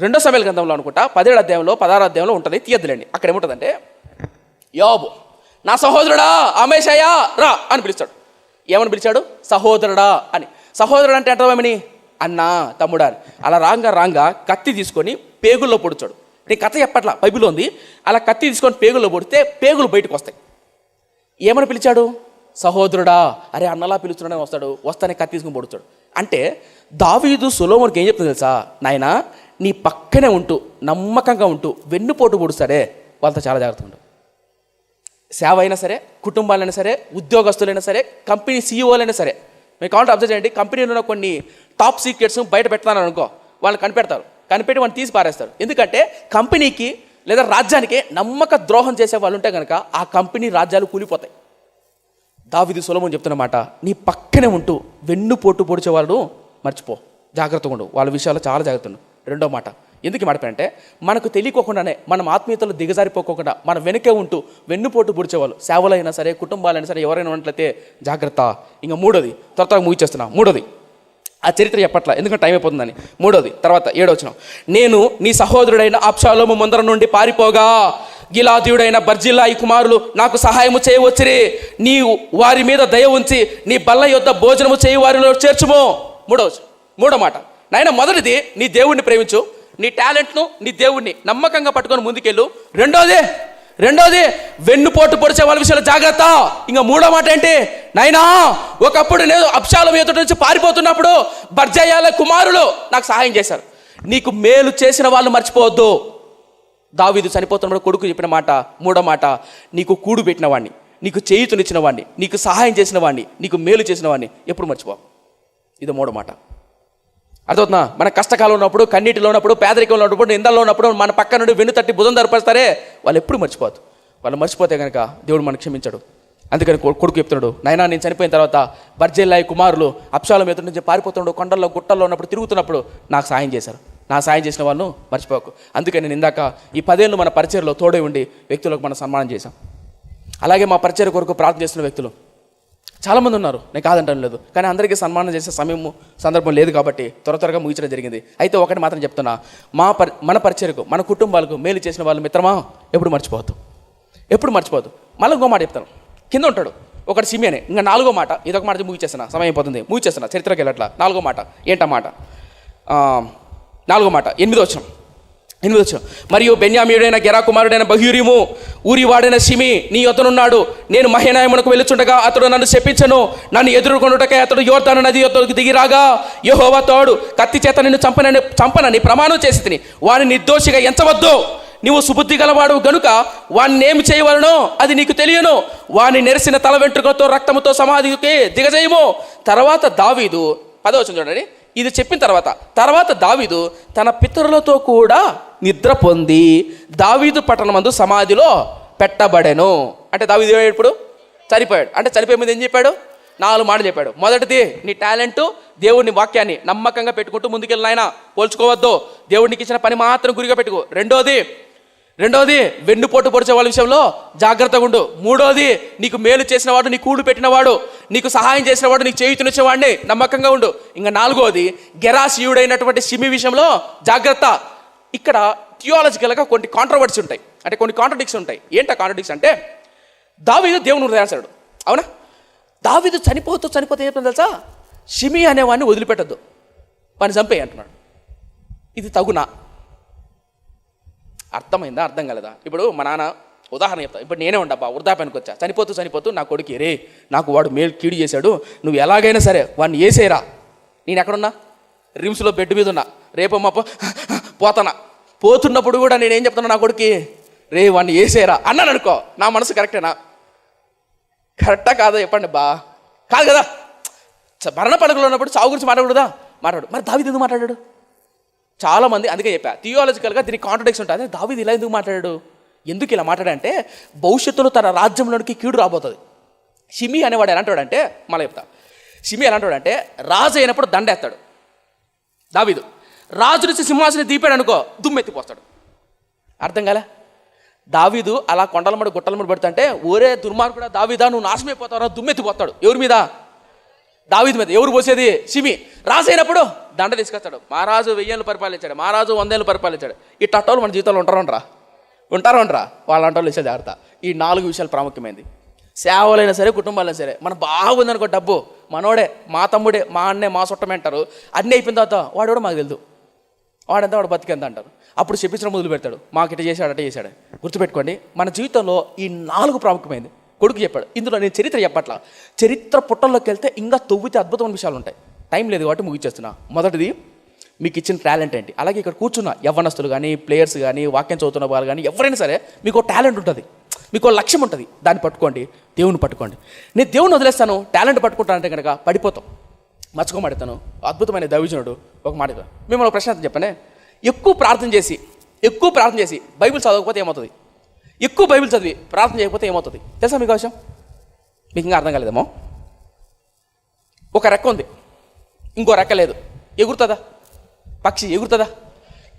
2 సమయాల గ్రంథంలో అనుకుంటా 17వ అధ్యాయంలో 16వ అధ్యాయంలో ఉంటుంది, తీయద్దులేండి. అక్కడ ఏముంటుందంటే యోవాబు నా సహోదరుడా అమేషయ్యా రా అని పిలుస్తాడు. ఏమని పిలిచాడు? సహోదరుడా అని. సహోదరుడు అంటే అంటామని అన్నా తమ్ముడా అని. అలా రాంగా కత్తి తీసుకొని పేగుల్లో పొడుచాడు. నేను కథ చెప్పట్లా, బైబిల్లో ఉంది. అలా కత్తి తీసుకొని పేగుల్లో పొడితే పేగులు బయటకు వస్తాయి. ఏమని పిలిచాడు? సహోదరుడా. అరే అన్నలా పిలుస్తున్నాడని వస్తానే కత్తి తీసుకొని పొడుచాడు. అంటే దావీదు సొలొమోనుకి ఏం చెప్తుంది తెలుసా? నాయనా నీ పక్కనే ఉంటూ నమ్మకంగా ఉంటూ వెన్నుపోటు పొడుస్తాడే వాళ్ళతో చాలా జాగ్రత్తగా ఉండు. సేవ అయినా సరే, కుటుంబాలైనా సరే, ఉద్యోగస్తులైనా సరే, కంపెనీ సీఈఓలైనా సరే, మీరు కావాలంటే అబ్జర్వ్ చేయండి. కంపెనీలో కొన్ని టాప్ సీక్రెట్స్ బయట పెడతాను అనుకో, వాళ్ళని కనిపెట్టి వాళ్ళని తీసి పారేస్తారు. ఎందుకంటే కంపెనీకి లేదా రాజ్యానికి నమ్మక ద్రోహం చేసే వాళ్ళు ఉంటే కనుక ఆ కంపెనీ రాజ్యాలు కూలిపోతాయి. దావీదు సొలొమోను చెప్తున్నమాట, నీ పక్కనే ఉంటూ వెన్నుపోటు పొడిచేవాళ్ళు మర్చిపో, జాగ్రత్తగా ఉండు, వాళ్ళ విషయాల్లో చాలా జాగ్రత్త ఉండు. రెండో మాట ఎందుకు మాడిపోయారంటే మనకు తెలియకోకుండానే మనం ఆత్మీయతలు దిగజారిపోకుండా మన వెనుకే ఉంటూ వెన్నుపోటు పొడిచేవాళ్ళు సేవలు అయినా సరే, కుటుంబాలైనా సరే, ఎవరైనా ఉన్నట్లయితే జాగ్రత్త. ఇంకా మూడోది త్వరగా ముగిచేస్తున్నా. మూడోది ఆ చరిత్ర చెప్పట్లా ఎందుకంటే టైం అయిపోతుందని. మూడోది తర్వాత 7వ వచనం, నేను నీ సహోదరుడైన అబ్షాలోము ముందర నుండి పారిపోగా గిలాదీయుడైన బర్జిల్లాయి కుమారులు నాకు సహాయము చేయవచ్చిరి. నీ వారి మీద దయ ఉంచి నీ బల్ల యొద్ద భోజనము చేయి వారిలో చేర్చుమో. మూడో మాట, నాయన మొదటిది నీ దేవుణ్ణి ప్రేమించు, నీ టాలెంట్ను నీ దేవుణ్ణి నమ్మకంగా పట్టుకొని ముందుకెళ్ళు. రెండోది వెన్నుపోటు పొడిచే వాళ్ళ విషయంలో జాగ్రత్త. ఇంకా మూడో మాట ఏంటి? నాయనా ఒకప్పుడు నేను అబ్షాలోము ఎదుటి నుంచి పారిపోతున్నప్పుడు బర్జయ్యాల కుమారులు నాకు సహాయం చేశారు. నీకు మేలు చేసిన వాళ్ళు మర్చిపోవద్దు. దావీదు చనిపోతున్నప్పుడు కొడుకు చెప్పిన మాట, మూడో మాట, నీకు కూడు పెట్టిన వాడిని, నీకు చేయుతునిచ్చిన వాడిని, నీకు సహాయం చేసిన వాడిని, నీకు మేలు చేసిన వాడిని ఎప్పుడు మర్చిపో. ఇది మూడో మాట. అర్థవుతుందా? మన కష్టకాలం ఉన్నప్పుడు, కన్నీటిలో ఉన్నప్పుడు, పేదరికంలో ఉన్నప్పుడు, నిందల్లో ఉన్నప్పుడు మన పక్క నుండి వెన్ను తట్టి భుజం దర్పరుస్తారే వాళ్ళు ఎప్పుడు మర్చిపోదు. వాళ్ళు మర్చిపోతే కనుక దేవుడు మనకు క్షమించాడు. అందుకని కొడుకు చెప్తున్నాడు, నాయనా నేను చనిపోయిన తర్వాత బర్జిల్లాయి కుమారులు అబ్షాలోము ఎదుటి నుంచి పారిపోతున్నాడు, కొండల్లో గుట్టల్లో ఉన్నప్పుడు తిరుగుతున్నప్పుడు నాకు సాయం చేశారు. నా సాయం చేసిన వాళ్ళను మర్చిపోకు. అందుకని నేను ఇందాక ఈ 10 ఏళ్ళు మన పరిచర్లో తోడై ఉండి వ్యక్తులకు మనం సన్మానం చేశాం. అలాగే మా పరిచర్ కొరకు ప్రార్థన చేస్తున్న వ్యక్తులు చాలామంది ఉన్నారు, నేను కాదంటాను లేదు. కానీ అందరికీ సన్మానం చేసే సందర్భం లేదు కాబట్టి త్వరగా ముగించడం జరిగింది. అయితే ఒకటి మాత్రం చెప్తున్నా, మన పరిచర్కు, మన కుటుంబాలకు మేలు చేసిన వాళ్ళు మిత్రమా ఎప్పుడు మర్చిపోవద్దు. మళ్ళీ ఇంకో మాట చెప్తాను, కింద ఉంటాడు ఒకటి సిమియనే. ఇంకా 4వ మాట, ఇదొక మాట ముగిచేస్తున్నా, సమయం అయిపోతుంది, ముగిచేస్తున్నా, చరిత్రకి వెళ్ళట్లా. 4వ మాట ఏంటా మాట? 4వ మాట 8వ వచనం. మరియు బెన్యామీయుడైన గెరా కుమారుడైన బహూరీము ఊరివాడైన షిమి నీ యొద్దనున్నాడు. నేను మహేనాయమునకు వెళ్ళుచుండగా అతడు నన్ను శపించను. నన్ను ఎదుర్కొనుటకై అతడు యోర్దాను నది యొద్దకు దిగిరాగా యెహోవా తోడు కత్తి చేత నిన్ను చంపనని ప్రమాణం చేసి తిని వాని నిర్దోషిగా ఎంచవద్దు. నీవు సుబుద్ధి గలవాడు గనుక వాడిని ఏమి చేయవలనో అది నీకు తెలియను. వాని నెరిసిన తల వెంట్రుకతో రక్తముతో సమాధికి దిగజేయము. తర్వాత దావీదు 10వ వచనం చూడండి. ఇది చెప్పిన తర్వాత దావీదు తన పితరులతో కూడా నిద్ర పొంది దావీదు పట్టణమందు సమాధిలో పెట్టబడెను. అంటే దావీదు ఇప్పుడు చనిపోయాడు. అంటే చనిపోయే ముందు ఏం చెప్పాడు? 4 మాటలు చెప్పాడు. మొదటిది, నీ టాలెంటు దేవుడిని వాక్యాన్ని నమ్మకంగా పెట్టుకుంటూ ముందుకెళ్ళిన ఆయన పోల్చుకోవద్దు. దేవుడికి ఇచ్చిన పని మాత్రం గురిగా పెట్టుకో. రెండోది వెన్నుపోటు పొడిచే వాళ్ళ విషయంలో జాగ్రత్తగా ఉండు. మూడోది, నీకు మేలు చేసిన వాడు, నీ కూడు పెట్టినవాడు, నీకు సహాయం చేసిన వాడు, నీకు చేయుతునిచ్చేవాడిని నమ్మకంగా ఉండు. ఇంకా 4వది, గెరాసీయుడైనటువంటి షిమి విషయంలో జాగ్రత్త. ఇక్కడ థియాలజికల్గా కొన్ని కాంట్రవర్సీ ఉంటాయి, అంటే కొన్ని కాంట్రడిక్షన్ ఉంటాయి. ఏంటా కాంట్రడిక్షన్ అంటే, దావీదు దేవుని హృదయానుసారుడు, అవునా? దావీదు చనిపోతే ఏం చెప్తుంది తెలుసా? షిమి అనేవాడిని వదిలిపెట్టద్దు, వాడిని చంపేయి అంటున్నాడు. ఇది తగునా? అర్థమైందా? అర్థం కలదా? ఇప్పుడు మా నాన్న ఉదాహరణ చెప్తా. ఇప్పుడు నేనే ఉండబ్బా వృద్ధాపానికి వచ్చా, చనిపోతూ నా కొడుకు రే నాకు వాడు కీడు చేశాడు, నువ్వు ఎలాగైనా సరే వాడిని వేసేరా. నేను ఎక్కడున్నా? రిమ్స్లో బెడ్ మీద ఉన్నా. రేపు మా పోతున్నప్పుడు కూడా నేనేం చెప్తున్నా నా కొడుకు, రే వాడిని వేసేరా అన్నాను అనుకో, నా మనసు కరెక్టేనా? కరెక్టా కాదా చెప్పండి బా? కాదు కదా. మరణ పడకలో ఉన్నప్పుడు సాగు గురించి మాట్లాడు. మరి దావీదు ఎందుకు మాట్లాడాడు? చాలామంది అందుకే చెప్పా, థియాలజికల్గా దీనికి కాంట్రడిక్షన్ ఉంటుంది. దావీదు ఇలా ఎందుకు మాట్లాడాడు? ఎందుకు ఇలా మాట్లాడంటే భవిష్యత్తులో తన రాజ్యంలోనికి కీడు రాబోతుంది. షిమి అనేవాడు ఎలాంటివాడంటే, మళ్ళీ చెప్తా, షిమి ఎలాంటివాడంటే రాజు అయినప్పుడు దండేస్తాడు. దావీదు రాజు నుంచి సింహాసనం దీపాడు అనుకో, దుమ్మెత్తిపోస్తాడు. అర్థం కాలే? దావీదు అలా కొండల మడి గుట్టల మడి పెడుతుంటే, ఒరే దుర్మార్గుడా దావీదా నువ్వు నాశమైపోతావు, దుమ్మెత్తిపోతాడు. ఎవరి మీద? దావీదు మీద. ఎవరు పోసేది? షిమి. రాజు అయినప్పుడు దండ తీసుకొస్తాడు. మహారాజు 1000 ఏళ్ళు పరిపాలించాడు, మహారాజు 100 ఏళ్ళు పరిపాలించాడు. ఇట్ట అట్టోళ్ళు మన జీవితంలో ఉంటారా వాళ్ళ అంటోళ్ళు ఇచ్చే జాగ్రత్త. ఈ 4 విషయాలు ప్రాముఖ్యమైనది. సేవలైనా సరే, కుటుంబాలైనా సరే, మన బాగుందనుకో డబ్బు, మనోడే, మా తమ్ముడే, మా అన్నే, మా చుట్టమే అంటారు. అన్నీ అయిపోయిన తర్వాత వాడు కూడా మాకు తెలుసు, వాడంతా వాడు బతికెంత అంటారు. అప్పుడు చెప్పించడం మొదలు పెడతాడు, మాకు ఇట చేశాడు అట్ట చేశాడు. గుర్తుపెట్టుకోండి, మన జీవితంలో ఈ 4 ప్రాముఖ్యమైనది. కొడుకు చెప్పాడు. ఇందులో నేను చరిత్ర చెప్పట్లా, చరిత్ర పుట్టల్లోకి వెళ్తే ఇంకా తవ్వితే అద్భుతమైన విషయాలు ఉంటాయి. టైం లేదు కాబట్టి ముగిచేస్తున్నా. మొదటిది, మీకు ఇచ్చిన టాలెంట్ ఏంటి? అలాగే ఇక్కడ కూర్చున్న యవ్వనస్తులు కానీ, ప్లేయర్స్ కానీ, వాక్యం చదువుతున్న వాళ్ళు కానీ, ఎవరైనా సరే మీకు టాలెంట్ ఉంటుంది, మీకు లక్ష్యం ఉంటుంది. దాన్ని పట్టుకోండి, దేవుని పట్టుకోండి. నేను దేవుని వదిలేస్తాను, టాలెంట్ పట్టుకుంటానంటే కనుక పడిపోతాం, మర్చుకోమాడతాను. అద్భుతమైన దైవజనుడు ఒక మాట మిమ్మల్ని ఒక ప్రశ్న చెప్పనే, ఎక్కువ ప్రార్థన చేసి బైబిల్ చదవకపోతే ఏమవుతుంది? ఎక్కువ బైబిల్ చదివి ప్రార్థన చేయకపోతే ఏమవుతుంది తెలుసా మీకు? విషయం మీకు ఇంకా అర్థం కాలేదేమో. ఒక రెక్క ఉంది, ఇంకో రెక్క లేదు, ఎగురుతుందా? పక్షి ఎగురుతుందా?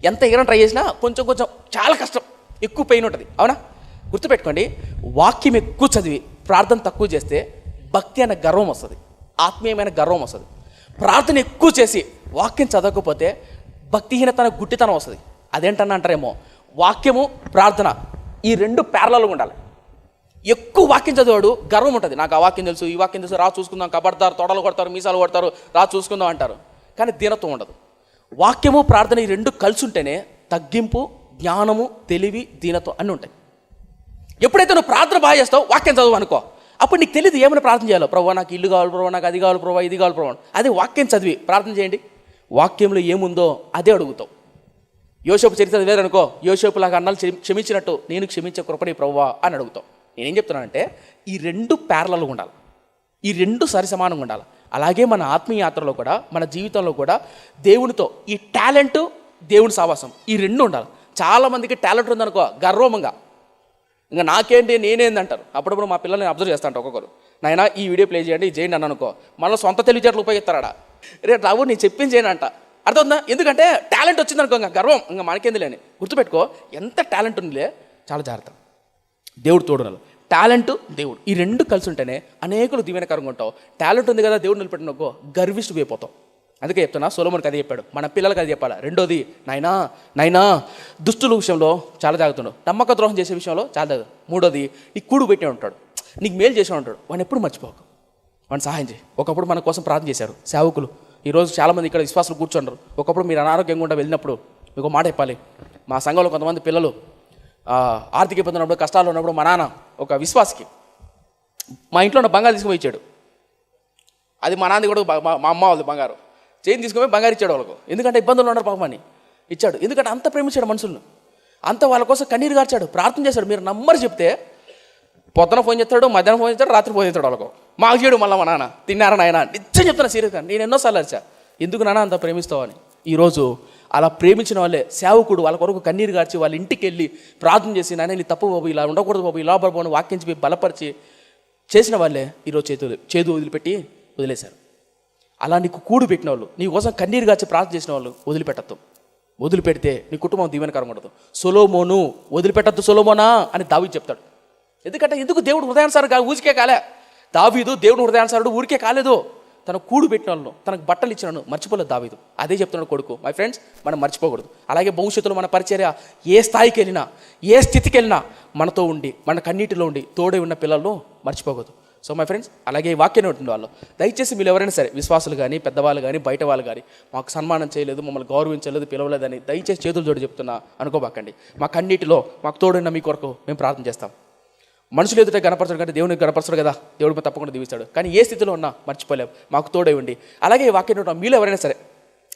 ఎంత ఎగరం ట్రై చేసినా కొంచెం చాలా కష్టం, ఎక్కువ పెయిన్ ఉంటుంది. అవునా? గుర్తుపెట్టుకోండి, వాక్యం ఎక్కువ చదివి ప్రార్థన తక్కువ చేస్తే భక్తి అనే గర్వం వస్తుంది, ఆత్మీయమైన గర్వం వస్తుంది. ప్రార్థన ఎక్కువ చేసి వాక్యం చదవకపోతే భక్తిహీనతన గుట్టితనం వస్తుంది. అదేంటన్నా అంటారేమో, వాక్యము ప్రార్థన ఈ 2 ప్యారలల్గా ఉండాలి. ఎక్కువ వాక్యం చదివాడు గర్వం ఉంటుంది, నాకు ఆ వాక్యం తెలుసు, ఈ వాక్యం తెలుసు, రా చూసుకుందాం, కబడతారు, తొడలు కొడతారు, మీసాలు కొడతారు, రా చూసుకుందాం అంటారు. కానీ దీనత్వం ఉండదు. వాక్యము ప్రార్థన ఈ 2 కలిసి ఉంటేనే తగ్గింపు, జ్ఞానము, తెలివి, దీనత్వం అన్నీ ఉంటాయి. ఎప్పుడైతే నువ్వు ప్రార్థన బాగా చేస్తావు, వాక్యం చదువు అనుకో, అప్పుడు నీకు తెలియదు ఏమైనా ప్రార్థన చేయాలో. ప్రభు నాకు ఇల్లు కావాలి, ప్రభు నాకు అది కావాలి, ప్రభు ఇది కావాలి, ప్రభు. అదే వాక్యం చదివి ప్రార్థన చేయండి, వాక్యంలో ఏముందో అదే అడుగుతావు. యోసేపు చరిత్ర వేరనుకో, యోసేపు లాగా అన్నాలు క్షమించినట్టు నేను క్షమించే కృపని ప్రభువా అని అడుగుతావు. నేనేం చెప్తున్నానంటే ఈ 2 ప్యారలల్గా ఉండాలి, ఈ 2 సరి సమానంగా ఉండాలి. అలాగే మన ఆత్మీయ యాత్రలో కూడా, మన జీవితంలో కూడా దేవునితో ఈ టాలెంట్, దేవుని సావాసం ఈ 2 ఉండాలి. చాలామందికి టాలెంట్ ఉందనుకో, గర్వంగా ఇంకా నాకేంటి నేనేందంటారు. అప్పుడప్పుడు మా పిల్లల్ని అబ్జర్వ్ చేస్తాంట, ఒక్కొక్కరు నాయన ఈ వీడియో ప్లే చేయండి, ఇది చేయండి అని అనుకో, మళ్ళీ సొంత తెలివితేటలు ఉపయోగిస్తారా? రేపు రావు నేను చెప్పింది చేయను అంట. అర్థవుందా? ఎందుకంటే టాలెంట్ వచ్చిందనుకో ఇంకా గర్వం, ఇంకా మనకేందిలేని. గుర్తుపెట్టుకో, ఎంత టాలెంట్ ఉందిలే చాలా జాగ్రత్త. దేవుడు తోడునాలి, టాలెంట్ దేవుడు ఈ 2 కలిసి ఉంటేనే అనేకులు దీవెనకరంగా ఉంటావు. టాలెంట్ ఉంది కదా దేవుడు నిలబెట్టినకో గర్విష్టి అయిపోతావు. అందుకే చెప్తున్నా, సొలొమోనుకి అది చెప్పాడు, మన పిల్లలకి అది చెప్పాలి. రెండోది, నాయనా దుష్టుల విషయంలో చాలా జాగ్రత్త, నమ్మక ద్రోహం చేసే విషయంలో చాలా జాగ్రత్త. మూడోది, నీకు కూడు పెట్టే ఉంటాడు, నీకు మేలు చేసే ఉంటాడు, వాడిని ఎప్పుడు మర్చిపోకు, వాడిని సహాయం చేయి. ఒకప్పుడు మన కోసం ప్రార్థన చేశారు సేవకులు. ఈరోజు చాలామంది ఇక్కడ విశ్వాసులు కూర్చున్నారు. ఒకప్పుడు మీరు అనారోగ్యంగా ఉండి వెళ్ళినప్పుడు మీకు మాట చెప్పాలి. మా సంఘంలో కొంతమంది పిల్లలు ఆర్థిక ఇబ్బంది ఉన్నప్పుడు, కష్టాలు ఉన్నప్పుడు మా నాన్న ఒక విశ్వాసకి మా ఇంట్లో ఉన్న బంగారు తీసుకుపోయి ఇచ్చాడు. అది మా నాన్నది కూడా, మా అమ్మ వాళ్ళది బంగారు చైన్ తీసుకుపోయి బంగారు ఇచ్చాడు వాళ్ళకు. ఎందుకంటే ఇబ్బందులు ఉన్నారు పాపమని ఇచ్చాడు. ఎందుకంటే అంత ప్రేమించాడు మనుషులను, అంత వాళ్ళ కోసం కన్నీరు గార్చాడు, ప్రార్థన చేశాడు. మీరు నంబర్ చెప్తే పొద్దున ఫోన్ చేస్తాడు, మధ్యాహ్నం ఫోన్ చేస్తాడు, రాత్రి ఫోన్ చేస్తాడు వాళ్ళకు. మాకు చేయడు మళ్ళీ మా నాన్న. తిన్నారా నాయన? నిజం చెప్తున్నా సీరియస్గా, నేను ఎన్నోసార్లు అరిచా, ఎందుకు నాన్న అంత ప్రేమిస్తావు అని. ఈరోజు అలా ప్రేమించిన వాళ్ళే సేవకుడు వాళ్ళ కొరకు కన్నీరు గార్చి వాళ్ళ ఇంటికి వెళ్ళి ప్రార్థన చేసి, నాయన నీ తప్పు బాబు, ఇలా ఉండకూడదు బాబు, ఇలా బాబు అని వాక్యం చెప్పి బలపరిచి చేసిన వాళ్ళే ఈరోజు చేదు వదిలిపెట్టి వదిలేశారు. అలా నీకు కూడు పెట్టిన వాళ్ళు, నీ కోసం కన్నీరు గార్చి ప్రార్థన చేసిన వాళ్ళు వదిలిపెట్టద్దు. వదిలిపెడితే నీ కుటుంబం దీవెనకరంగా ఉండదు. సొలొమోను వదిలిపెట్టద్దు సొలొమోనా అని దావీదు చెప్తాడు. ఎందుకు దేవుడు హృదయానుసారుగా ఊరికే కాలే. దావీదు దేవుడు హృదయానుసారుడు ఊరికే కాలేదు. తన కూడు పెట్టిన వాళ్ళను, తనకు బట్టలు ఇచ్చినను మర్చిపోలేదు దావీదు. అదే చెప్తున్నాడు కొడుకు. మై ఫ్రెండ్స్, మనం మర్చిపోకూడదు. అలాగే భవిష్యత్తులో మన పరిచర్య ఏ స్థాయికి వెళ్ళినా, ఏ స్థితికి వెళ్ళినా మనతో ఉండి, మన కన్నీటిలో ఉండి తోడే ఉన్న పిల్లలను మర్చిపోకూడదు. సో మై ఫ్రెండ్స్, అలాగే ఈ వాక్యాన్ని ఉంటుంది వాళ్ళు. దయచేసి మీరు ఎవరైనా సరే, విశ్వాసులు కానీ, పెద్దవాళ్ళు కానీ, బయట వాళ్ళు కానీ, మాకు సన్మానం చేయలేదు, మమ్మల్ని గౌరవించలేదు, పిలవలేదని దయచేసి చేతులు జోడి చెప్తున్నా అనుకోబాకండి. మా కన్నీటిలో మాకు తోడున్న మీ కొరకు మేము ప్రార్థన చేస్తాం. మనుషులు ఎదుట గణపరచడు కంటే దేవునికి గణపరచడు కదా, దేవుడు తప్పకుండా దీవిస్తాడు. కానీ ఏ స్థితిలో ఉన్నా మర్చిపోలేము, మాకు తోడే ఉండి. అలాగే ఈ వాక్యం మీలో ఎవరైనా సరే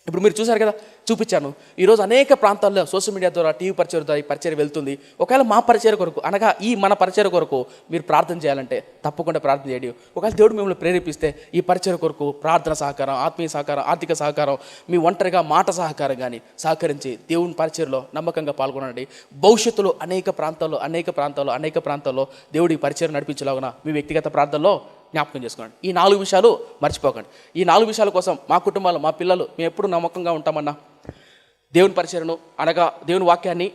ఇప్పుడు మీరు చూశారు కదా, చూపించాను. ఈరోజు అనేక ప్రాంతాల్లో సోషల్ మీడియా ద్వారా, టీవీ పరిచయం ద్వారా ఈ పరిచయం వెళ్తుంది. ఒకవేళ మా పరిచయం కొరకు, అనగా ఈ మన పరిచయం కొరకు మీరు ప్రార్థన చేయాలంటే తప్పకుండా ప్రార్థన చేయండి. ఒకవేళ దేవుడు మిమ్మల్ని ప్రేరేపిస్తే ఈ పరిచయం కొరకు ప్రార్థన సహకారం, ఆత్మీయ సహకారం, ఆర్థిక సహకారం, మీ ఒంటరిగా మాట సహకారం కానీ సహకరించి దేవుని పరిచయంలో నమ్మకంగా పాల్గొనండి. భవిష్యత్తులో అనేక ప్రాంతాల్లో దేవుడి పరిచయం నడిపించేలాగున మీ వ్యక్తిగత ప్రార్థనలో జ్ఞాపకం చేసుకోండి. ఈ 4 విషయాలు మర్చిపోకండి. ఈ 4 విషయాల కోసం మా కుటుంబాలు, మా పిల్లలు మేము ఎప్పుడు నమ్మకంగా ఉంటామన్నా, దేవుని పరిచయను అనగా దేవుని వాక్యాన్ని,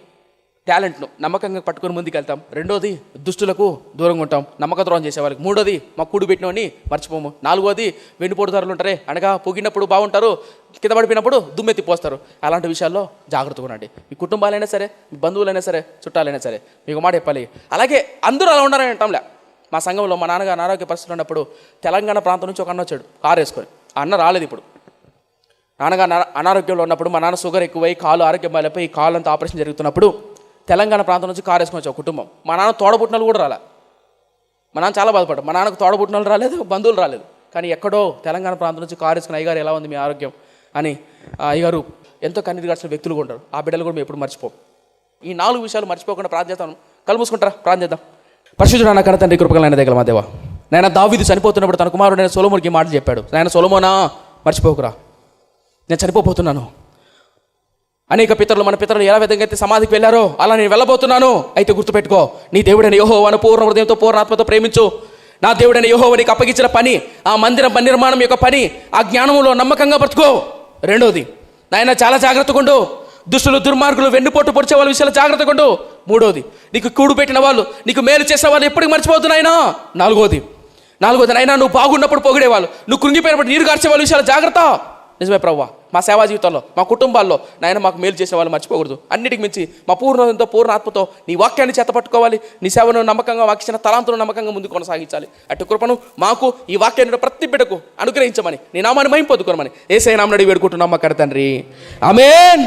టాలెంట్ను నమ్మకంగా పట్టుకొని ముందుకెళ్తాం. రెండోది, దుష్టులకు దూరంగా ఉంటాం, నమ్మక ద్రోహం చేసేవాళ్ళకి. మూడోది, మా కూడు పెట్టినవని మర్చిపోము. నాలుగోది, వెన్నుపోటుదారులు ఉంటారే, అనగా పొగినప్పుడు బాగుంటారు, కింద పడిపోయినప్పుడు దుమ్మెత్తి పోస్తారు. అలాంటి విషయాల్లో జాగ్రత్తగా ఉండండి. మీ కుటుంబాలైనా సరే, మీ బంధువులైనా సరే, చుట్టాలైనా సరే, మీకు మాట చెప్పాలి. అలాగే అందరూ అలా ఉండాలని అంటాంలే. మా సంఘంలో మా నాన్నగారు అనారోగ్య పరిస్థితులు ఉన్నప్పుడు తెలంగాణ ప్రాంతం నుంచి ఒక అన్న వచ్చాడు కారు వేసుకొని. ఆ అన్న రాలేదు. ఇప్పుడు నాన్నగారు అనారోగ్యంలో ఉన్నప్పుడు, మా నాన్న షుగర్ ఎక్కువై కాలు ఆరోగ్యం బాగాలేపోయి కాలు అంతా ఆపరేషన్ జరుగుతున్నప్పుడు తెలంగాణ ప్రాంతం నుంచి కారు వేసుకొని వచ్చావు కుటుంబం. మా నాన్న తోడబుట్టినలు కూడా రాలే. మా నాన్న చాలా బాధపడ్డాడు. మా నాన్నకు తోడబుట్టినలు రాలేదు, బంధువులు రాలేదు. కానీ ఎక్కడో తెలంగాణ ప్రాంతం నుంచి కారు వేసుకుని, అయ్యగారు ఎలా ఉంది మీ ఆరోగ్యం అని అయ్యగారు ఎంతో కన్నీరు గార్చిన వ్యక్తులు ఉంటారు. ఆ బిడ్డలు కూడా మేము ఎప్పుడు మర్చిపోం. ఈ 4 విషయాలు మర్చిపోకుండా ప్రార్థన చేస్తాను. కళ్ళు మూసుకుంటారా? ప్రార్థన చేద్దాం. పరిశుద్ధుడు నా కన్న తండ్రి, కృపగల దగ్గర మా దేవా, నాయన దావీదు చనిపోతున్నప్పుడు తన కుమారుడైన సొలొమోనుకి మాటలు చెప్పాడు. నాయన సొలొమోనా, మర్చిపోకురా, నేను చనిపోతున్నాను. అనేక పితరులు, మన పితరులు ఎలా విధంగా అయితే సమాధికి వెళ్ళారో అలా నేను వెళ్ళబోతున్నాను. అయితే గుర్తుపెట్టుకో, నీ దేవుడైన యెహోవాను పూర్ణ హృదయంతో, పూర్ణ ఆత్మతో ప్రేమించు. నా దేవుడైన యెహోవా నీకు అప్పగించిన పని, ఆ మందిరం నిర్మాణం యొక్క పని, ఆ జ్ఞానంలో నమ్మకంగా బ్రతుకో. రెండోది, నాయన చాలా జాగ్రత్తగా ఉండు. దుష్టులు, దుర్మార్గులు, వెన్నుపోటు పొడిచే వాళ్ళ విషయాలు జాగ్రత్తగా ఉండు. మూడోది, నీకు కూడు పెట్టిన వాళ్ళు, నీకు మేలు చేసే వాళ్ళు ఎప్పటికీ మర్చిపోతున్నాయినా. నాలుగోది నాయనా, నువ్వు బాగున్నప్పుడు పొగిడేవాళ్ళు, నువ్వు కృంగిపోయినప్పుడు నీరు గార్చే వాళ్ళ విషయాలు జాగ్రత్త. నిజమే ప్రభువా, మా సేవా జీవితంలో, మా కుటుంబాల్లో నాయన మాకు మేలు చేసే వాళ్ళు మర్చిపోకూడదు. అన్నిటికి మించి మా పూర్ణంతో, పూర్ణ ఆత్మతో నీ వాక్యాన్ని చేతపట్టుకోవాలి. నీ సేవను నమ్మకంగా, వాక్య తలాంతులను నమ్మకంగా ముందు కొనసాగించాలి. అటు కృపను మాకు, ఈ వాక్యాన్ని ప్రతి బిడ్డకు అనుగ్రహించమని, నీ నామాన్ని మహిమ పొందుకోమని యేసయ్య నామమున అడిగి వేడుకుంటున్నాం మా కన్న తండ్రి. ఆమేన్.